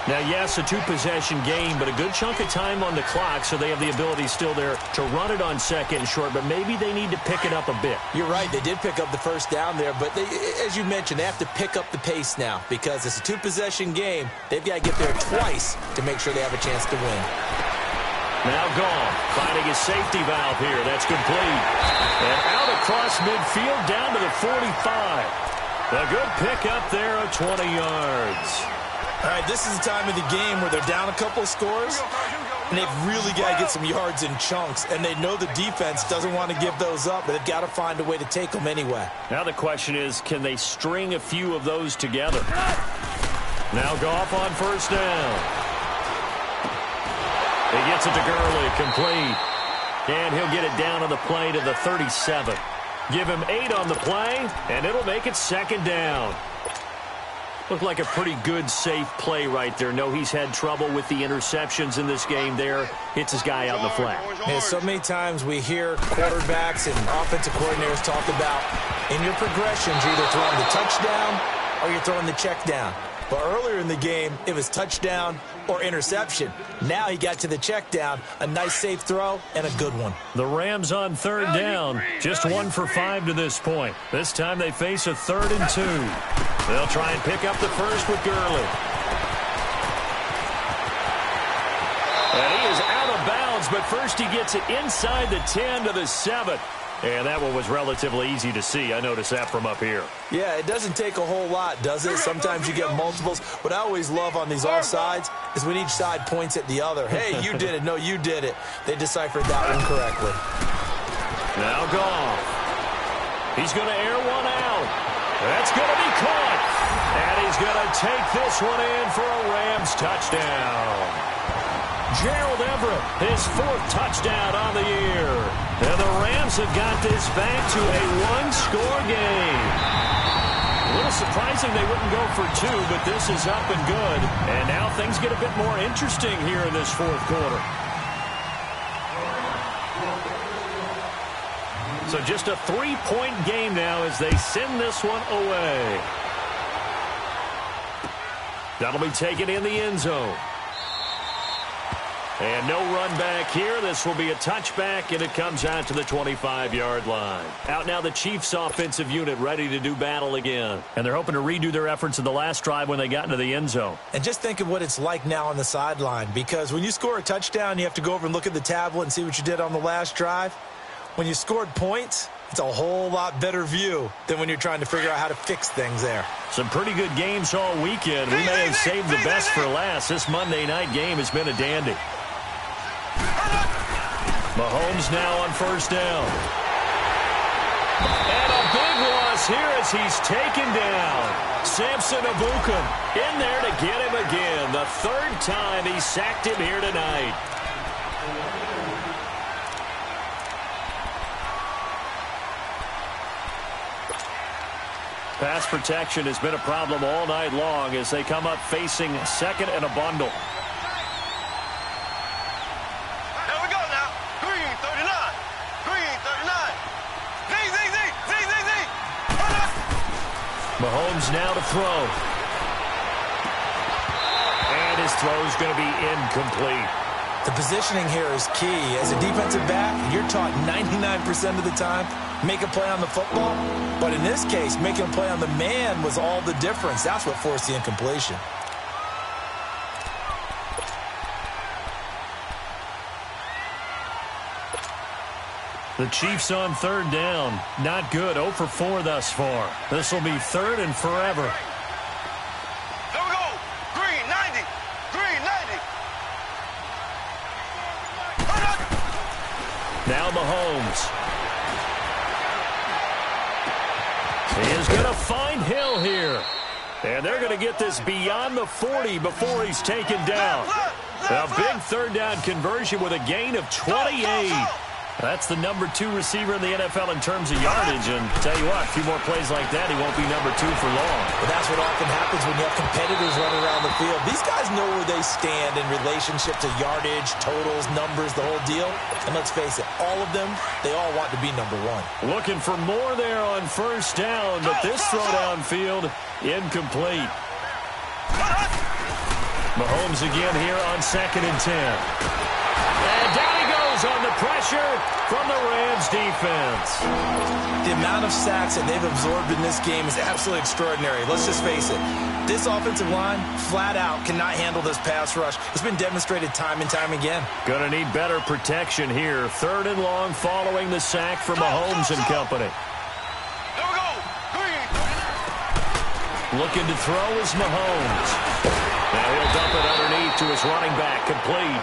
Now, yes, a 2-possession game, but a good chunk of time on the clock, so they have the ability still there to run it on 2nd and short, but maybe they need to pick it up a bit. You're right. They did pick up the first down there, but they, as you mentioned, they have to pick up the pace now because it's a 2-possession game. They've got to get there twice to make sure they have a chance to win. Now Goff finding his safety valve here. That's complete. And out across midfield down to the 45. A good pickup there of 20 yards. All right, this is the time of the game where they're down a couple of scores, and they've really got to get some yards in chunks, and they know the defense doesn't want to give those up, but they've got to find a way to take them anyway. Now the question is, can they string a few of those together? Now Goff on 1st down. He gets it to Gurley, complete. And he'll get it down on the play to the 37. Give him 8 on the play, and it'll make it 2nd down. Looked like a pretty good, safe play right there. No, he's had trouble with the interceptions in this game there. Hits his guy out in the flat. Yeah, so many times we hear quarterbacks and offensive coordinators talk about in your progressions, you're either throwing the touchdown or you're throwing the check down. But earlier in the game, it was touchdown or interception. Now he got to the check down, a nice safe throw, and a good one. The Rams on 3rd down, just 1 for 5 to this point. This time they face a 3rd and 2. They'll try and pick up the first with Gurley. And he is out of bounds, but first he gets it inside the 10 to the 7. And that one was relatively easy to see. I noticed that from up here. Yeah, it doesn't take a whole lot, does it? Sometimes you get multiples. What I always love on these offsides is when each side points at the other. Hey, you did it. No, you did it. They deciphered that one correctly. Now Goff. He's going to air one out. That's going to be caught. And he's going to take this one in for a Rams touchdown. Gerald Everett, his 4th touchdown on the year. And the Rams have got this back to a 1-score game. A little surprising they wouldn't go for 2, but this is up and good. And now things get a bit more interesting here in this 4th quarter. So just a 3-point game now as they send this one away. That'll be taken in the end zone. And no run back here. This will be a touchback, and it comes out to the 25-yard line. Out now the Chiefs' offensive unit ready to do battle again. And they're hoping to redo their efforts in the last drive when they got into the end zone. And just think of what it's like now on the sideline, because when you score a touchdown, you have to go over and look at the tablet and see what you did on the last drive. When you scored points, it's a whole lot better view than when you're trying to figure out how to fix things there. Some pretty good games all weekend. We may have saved the best for last. This Monday night game has been a dandy. Mahomes now on 1st down. And a big loss here as he's taken down. Samson Ebukam in there to get him again. The 3rd time he sacked him here tonight. Pass protection has been a problem all night long as they come up facing 2nd and a bundle. Mahomes now to throw. And his throw is going to be incomplete. The positioning here is key. As a defensive back, you're taught 99% of the time, make a play on the football. But in this case, making a play on the man was all the difference. That's what forced the incompletion. The Chiefs on third down. Not good. 0 for 4 thus far. This will be third and forever. There we go. Green, 90. Green, 90. Now Mahomes. He is going to find Hill here. And they're going to get this beyond the 40 before he's taken down. A big third down conversion with a gain of 28. That's the number 2 receiver in the NFL in terms of yardage. And tell you what, a few more plays like that, he won't be number 2 for long. Well, that's what often happens when you have competitors running around the field. These guys know where they stand in relationship to yardage, totals, numbers, the whole deal. And let's face it, all of them, they all want to be number 1. Looking for more there on first down, but this throw downfield, incomplete. Mahomes again here on 2nd and 10. And down he goes on the pressure from the Rams defense. The amount of sacks that they've absorbed in this game is absolutely extraordinary. Let's just face it. This offensive line, flat out, cannot handle this pass rush. It's been demonstrated time and time again. Going to need better protection here. 3rd and long following the sack from Mahomes and company. There we go. Green. Looking to throw is Mahomes. Now he'll dump it underneath to his running back, complete.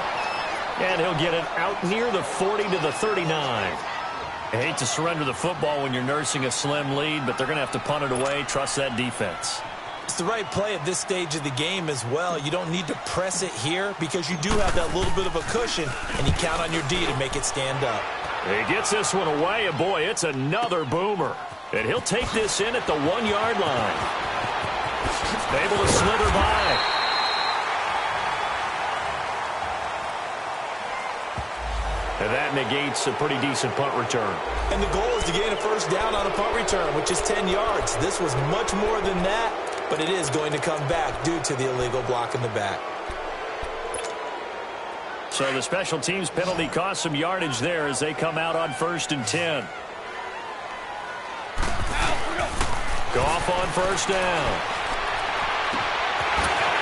And he'll get it out near the 40 to the 39. I hate to surrender the football when you're nursing a slim lead, but they're going to have to punt it away. Trust that defense. It's the right play at this stage of the game as well. You don't need to press it here because you do have that little bit of a cushion, and you count on your D to make it stand up. He gets this one away, and boy, it's another boomer. And he'll take this in at the 1-yard line. Able to slither by. And that negates a pretty decent punt return. And the goal is to gain a first down on a punt return, which is 10 yards. This was much more than that, but it is going to come back due to the illegal block in the back. So the special teams penalty cost some yardage there as they come out on 1st and 10. Goff on first down.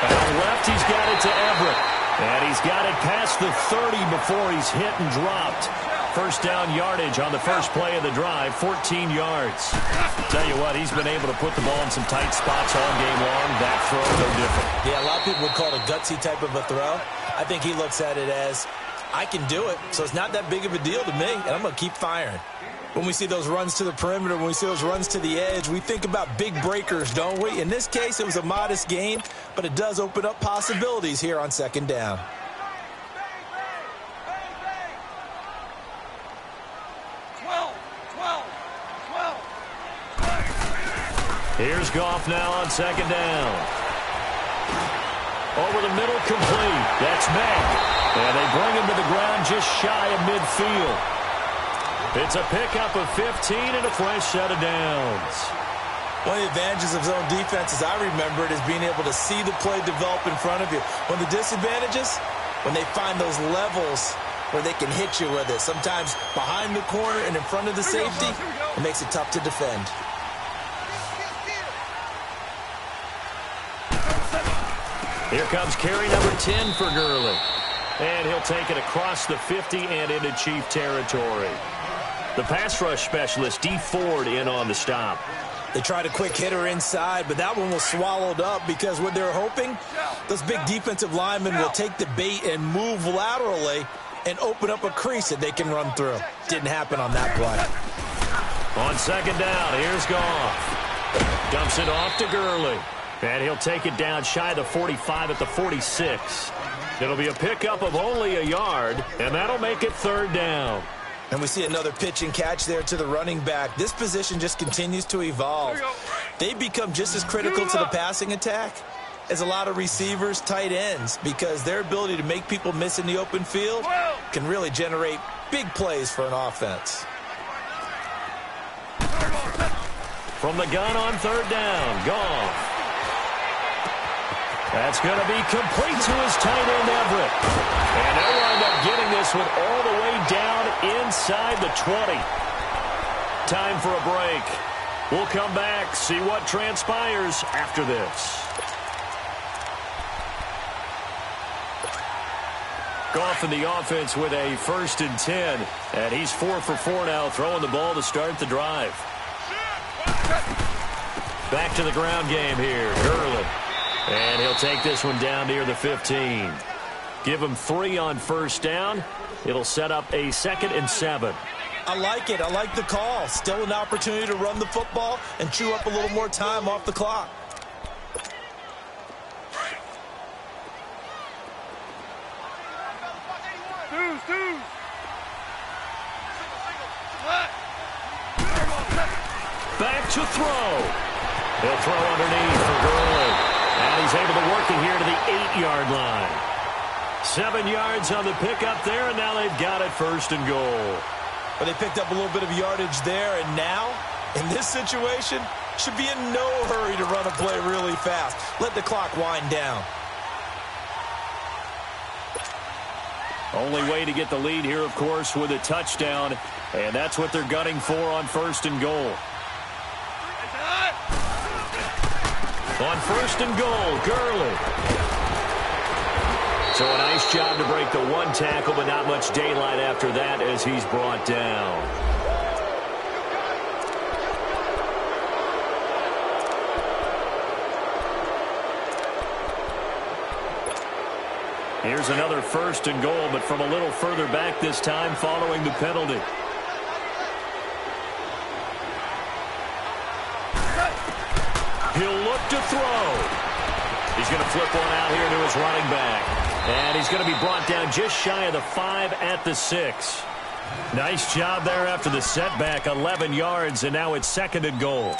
Out left, he's got it to Everett. And he's got it past the 30 before he's hit and dropped. First down yardage on the first play of the drive, 14 yards. Tell you what, he's been able to put the ball in some tight spots all game long. That throw, no different. Yeah, a lot of people would call it a gutsy type of a throw. I think he looks at it as, I can do it, so it's not that big of a deal to me, and I'm going to keep firing. When we see those runs to the perimeter, when we see those runs to the edge, we think about big breakers, don't we? In this case, it was a modest gain, but it does open up possibilities here on 2nd down. Here's Goff now on 2nd down. Over the middle, complete. That's Mack. And they bring him to the ground just shy of midfield. It's a pickup of 15 and a fresh set of downs. One of the advantages of zone defense, as I remember it, is being able to see the play develop in front of you. One of the disadvantages, when they find those levels where they can hit you with it. Sometimes behind the corner and in front of the safety, it makes it tough to defend. Here comes carry number 10 for Gurley. And he'll take it across the 50 and into Chief territory. The pass rush specialist, D. Ford, in on the stop. They tried a quick hitter inside, but that one was swallowed up because what they're hoping, those big defensive linemen will take the bait and move laterally and open up a crease that they can run through. Didn't happen on that play. On 2nd down, here's Goff. Dumps it off to Gurley. And he'll take it down shy of the 45 at the 46. It'll be a pickup of only a yard, and that'll make it 3rd down. And we see another pitch and catch there to the running back. This position just continues to evolve. They become just as critical to the passing attack as a lot of receivers, tight ends, because their ability to make people miss in the open field can really generate big plays for an offense. From the gun on 3rd down, Goff. That's going to be complete to his tight end, Everett. And they'll wind up this one all the way down inside the 20. Time for a break. We'll come back, see what transpires after this. Goff in the offense with a 1st and 10. And he's 4 for 4 now, throwing the ball to start the drive. Back to the ground game here. Gurley. And he'll take this one down near the 15. Give him 3 on 1st down. It'll set up a 2nd and 7. I like it. I like the call. Still an opportunity to run the football and chew up a little more time off the clock. Back to throw. He'll throw underneath for Gurley. And he's able to work it here to the 8-yard line. 7 yards on the pickup there, and now they've got it 1st and goal. But they picked up a little bit of yardage there, and now, in this situation, should be in no hurry to run a play really fast. Let the clock wind down. Only way to get the lead here, of course, with a touchdown, and that's what they're gunning for on 1st and goal. On 1st and goal, Gurley. So a nice job to break the 1 tackle, but not much daylight after that as he's brought down. Here's another 1st and goal, but from a little further back this time following the penalty. He'll look to throw. He's going to flip one out here to his running back. And he's going to be brought down just shy of the 5 at the 6. Nice job there after the setback. 11 yards, and now it's 2nd and goal.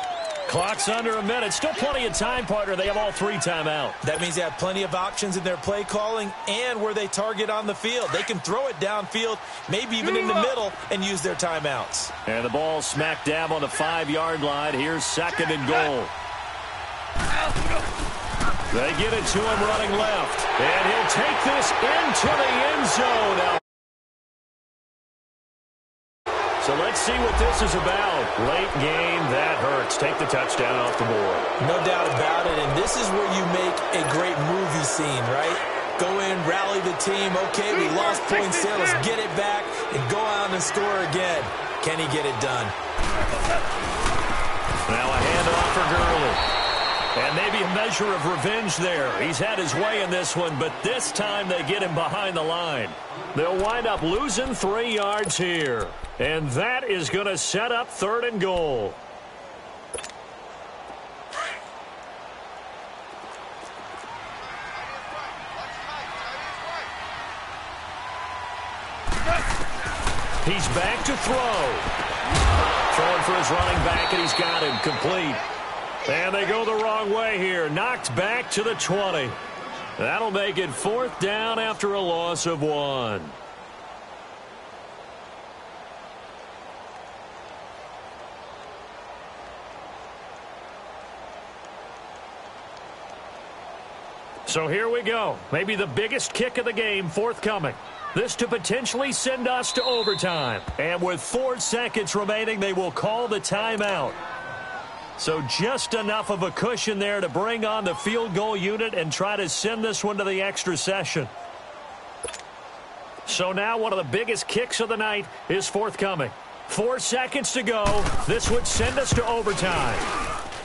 Clock's under a minute. Still plenty of time, partner. They have all 3 timeout. That means they have plenty of options in their play calling and where they target on the field. They can throw it downfield, maybe even in the middle, and use their timeouts. And the ball smack dab on the 5-yard line. Here's 2nd and goal. They get it to him running left. And he'll take this into the end zone now. So let's see what this is about. Late game, that hurts. Take the touchdown off the board. No doubt about it, and this is where you make a great movie scene, right? Go in, rally the team. Okay, we lost points there. Let's get it back and go out and score again. Can he get it done? Now a handoff for Gurley. And maybe a measure of revenge there. He's had his way in this one, but this time they get him behind the line. They'll wind up losing 3 yards here. And that is going to set up 3rd and goal. He's back to throw. Throwing for his running back, and he's got him complete. And they go the wrong way here. Knocked back to the 20. That'll make it 4th down after a loss of 1. So here we go. Maybe the biggest kick of the game forthcoming. This to potentially send us to overtime. And with 4 seconds remaining, they will call the timeout. So just enough of a cushion there to bring on the field goal unit and try to send this one to the extra session. So now one of the biggest kicks of the night is forthcoming. 4 seconds to go. This would send us to overtime.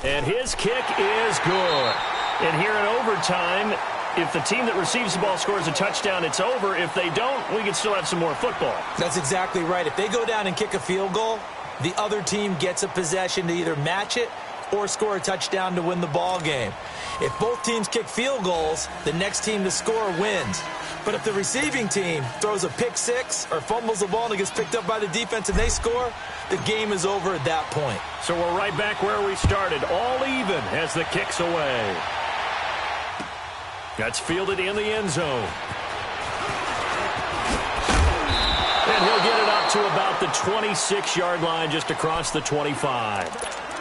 And his kick is good. And here in overtime, if the team that receives the ball scores a touchdown, it's over. If they don't, we can still have some more football. That's exactly right. If they go down and kick a field goal, the other team gets a possession to either match it or score a touchdown to win the ball game. If both teams kick field goals, the next team to score wins. But if the receiving team throws a pick 6 or fumbles the ball and it gets picked up by the defense and they score, the game is over at that point. So we're right back where we started, all even as the kick's away. That's fielded in the end zone. And he'll get it up to about the 26-yard line, just across the 25.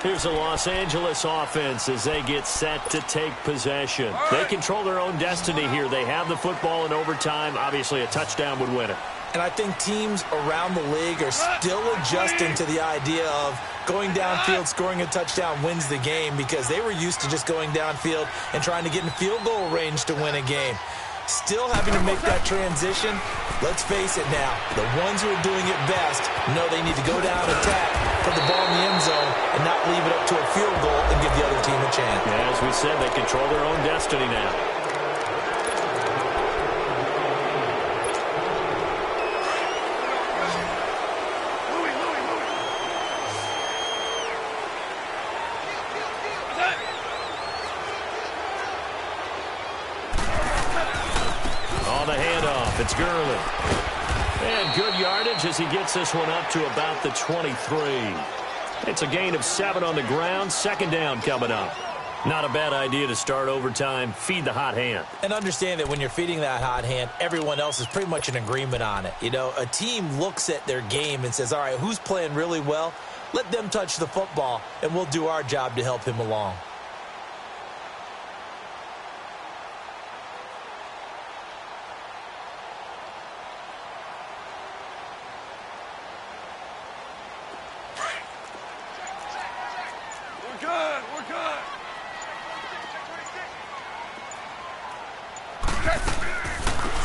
Here's the Los Angeles offense as they get set to take possession. They control their own destiny here. They have the football in overtime. Obviously, a touchdown would win it. And I think teams around the league are still adjusting to the idea of going downfield, scoring a touchdown wins the game, because they were used to just going downfield and trying to get in field goal range to win a game. Still having to make that transition. Let's face it now, the ones who are doing it best know they need to go down, attack, put the ball in the end zone, and not leave it up to a field goal and give the other team a chance. Yeah, as we said, they control their own destiny now. It's Gurley. And good yardage as he gets this one up to about the 23. It's a gain of 7 on the ground. Second down coming up. Not a bad idea to start overtime. Feed the hot hand. And understand that when you're feeding that hot hand, everyone else is pretty much in agreement on it. You know, a team looks at their game and says, all right, who's playing really well? Let them touch the football, and we'll do our job to help him along.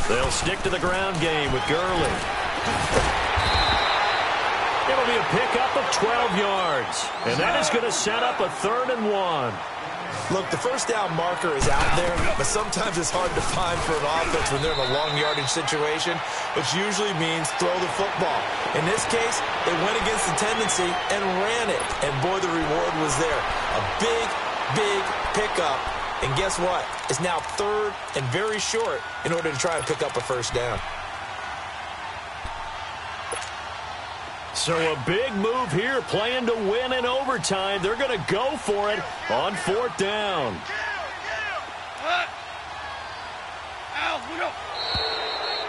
They'll stick to the ground game with Gurley. It'll be a pickup of 12 yards. And that is going to set up a 3rd and 1. Look, the first down marker is out there, but sometimes it's hard to find for an offense when they're in a long yardage situation, which usually means throw the football. In this case, they went against the tendency and ran it. And boy, the reward was there. A big, big pickup. And guess what? It's now 3rd and very short in order to try and pick up a first down. So a big move here, playing to win in overtime. They're going to go for it on 4th down.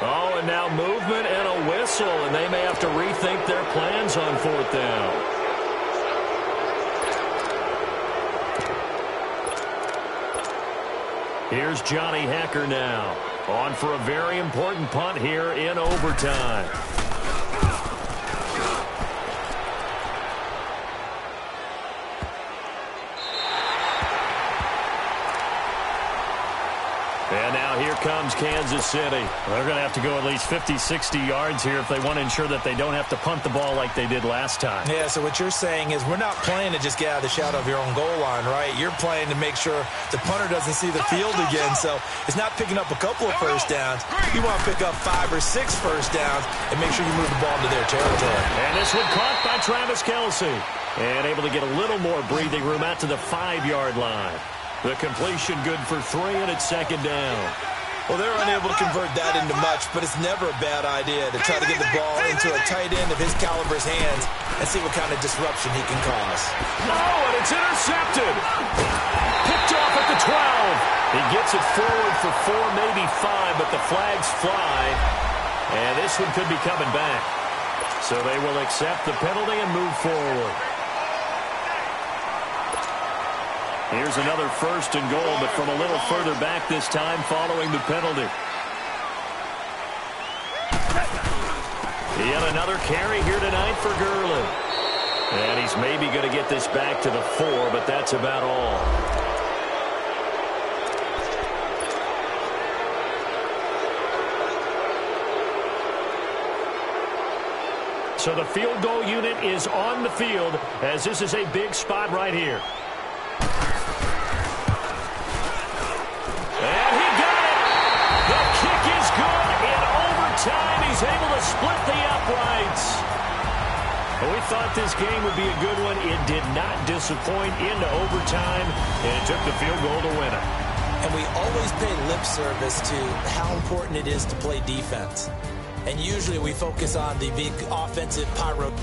Oh, and now movement and a whistle, and they may have to rethink their plans on 4th down. Here's Johnny Hecker now, on for a very important punt here in overtime. And now here comes Kansas City. They're going to have to go at least 50, 60 yards here if they want to ensure that they don't have to punt the ball like they did last time. Yeah, so what you're saying is we're not playing to just get out of the shadow of your own goal line, right? You're playing to make sure the punter doesn't see the field again. So it's not picking up a couple of first downs. You want to pick up 5 or 6 first downs and make sure you move the ball into their territory. And this one caught by Travis Kelce. And able to get a little more breathing room out to the 5-yard line. The completion good for 3, and it's 2nd down. Well, they're unable to convert that into much, but it's never a bad idea to try to get the ball into a tight end of his caliber's hands and see what kind of disruption he can cause. Oh, and it's intercepted. Picked off at the 12. He gets it forward for 4, maybe 5, but the flags fly. And this one could be coming back. So they will accept the penalty and move forward. Here's another 1st and goal, but from a little further back this time following the penalty. Yet another carry here tonight for Gurley. And he's maybe going to get this back to the 4, but that's about all. So the field goal unit is on the field as this is a big spot right here. And he got it. The kick is good in overtime. He's able to split the uprights. Well, we thought this game would be a good one. It did not disappoint into overtime, and it took the field goal to win it. And we always pay lip service to how important it is to play defense. And usually we focus on the big offensive pyro.